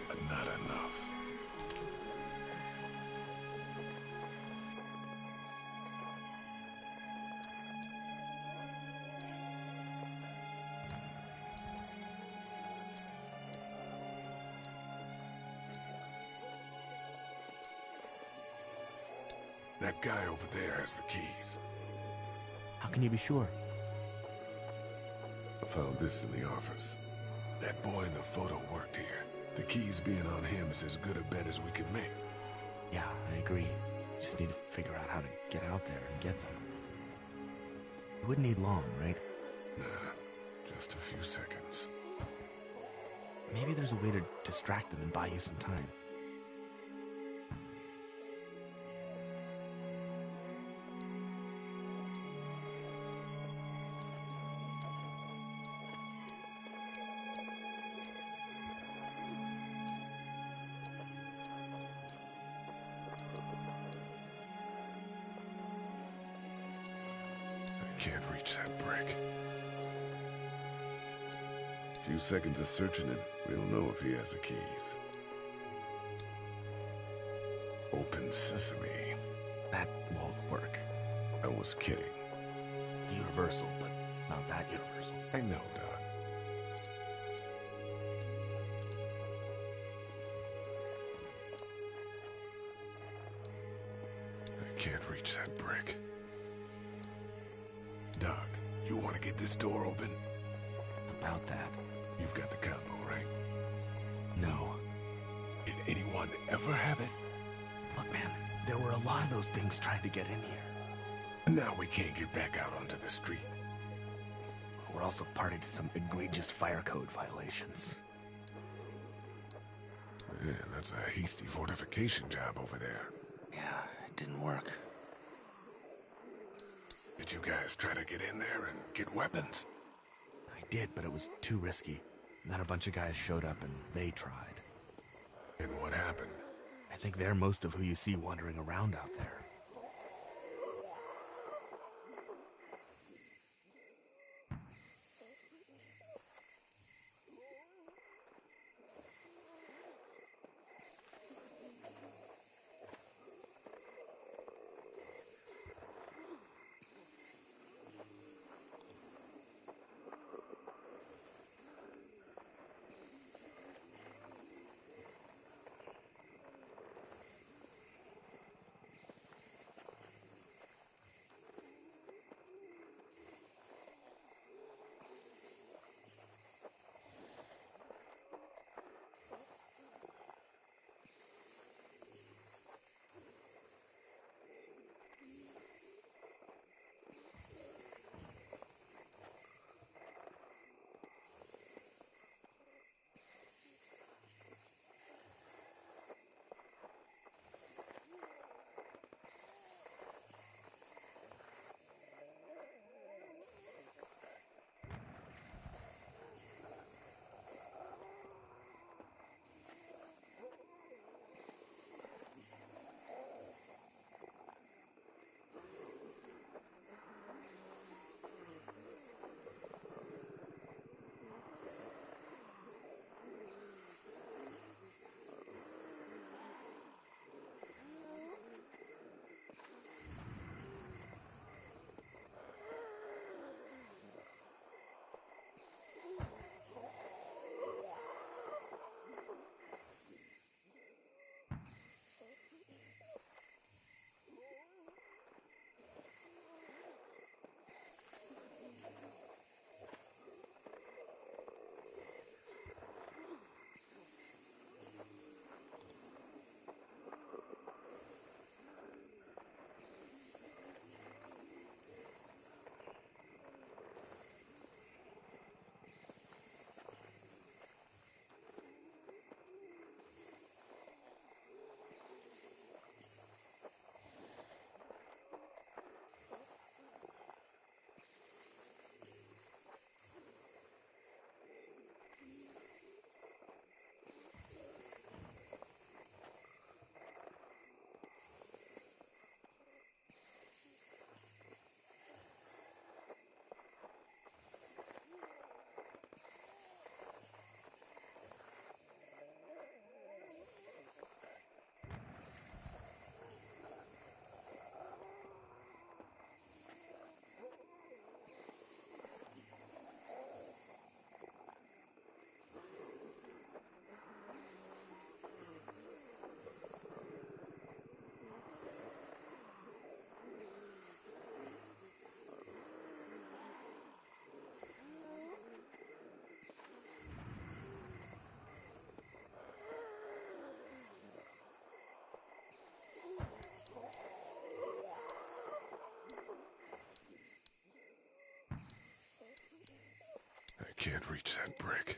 But not enough. That guy over there has the keys. How can you be sure? I found this in the office. That boy in the photo worked here. The keys being on him is as good a bet as we could make. Yeah, I agree. Just need to figure out how to get out there and get them. You wouldn't need long, right? Nah, just a few seconds. Maybe there's a way to distract them and buy you some time. Can't reach that brick. A few seconds of searching and we'll know if he has the keys. Open sesame. That won't work. I was kidding. It's universal, but not that universal. I know, Doc. I can't reach that brick. Doc, you want to get this door open? About that. You've got the combo, right? No. Did anyone ever have it? Look, man, there were a lot of those things trying to get in here. Now we can't get back out onto the street. We're also party to some egregious fire code violations. Yeah, that's a hasty fortification job over there. Yeah, it didn't work. Did you guys try to get in there and get weapons? I did, but it was too risky. And then a bunch of guys showed up and they tried. And what happened? I think they're most of who you see wandering around out there. can't reach that brick.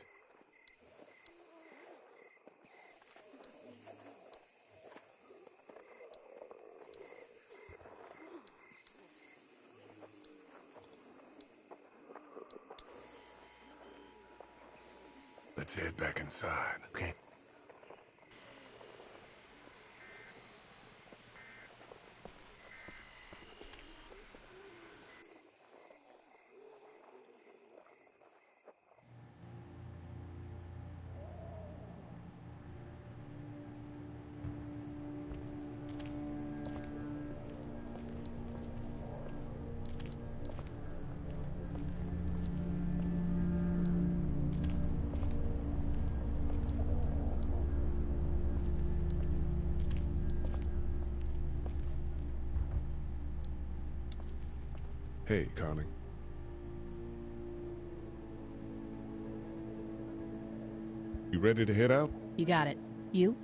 Let's head back inside. Okay. Hey, Connie. You ready to head out? You got it. You?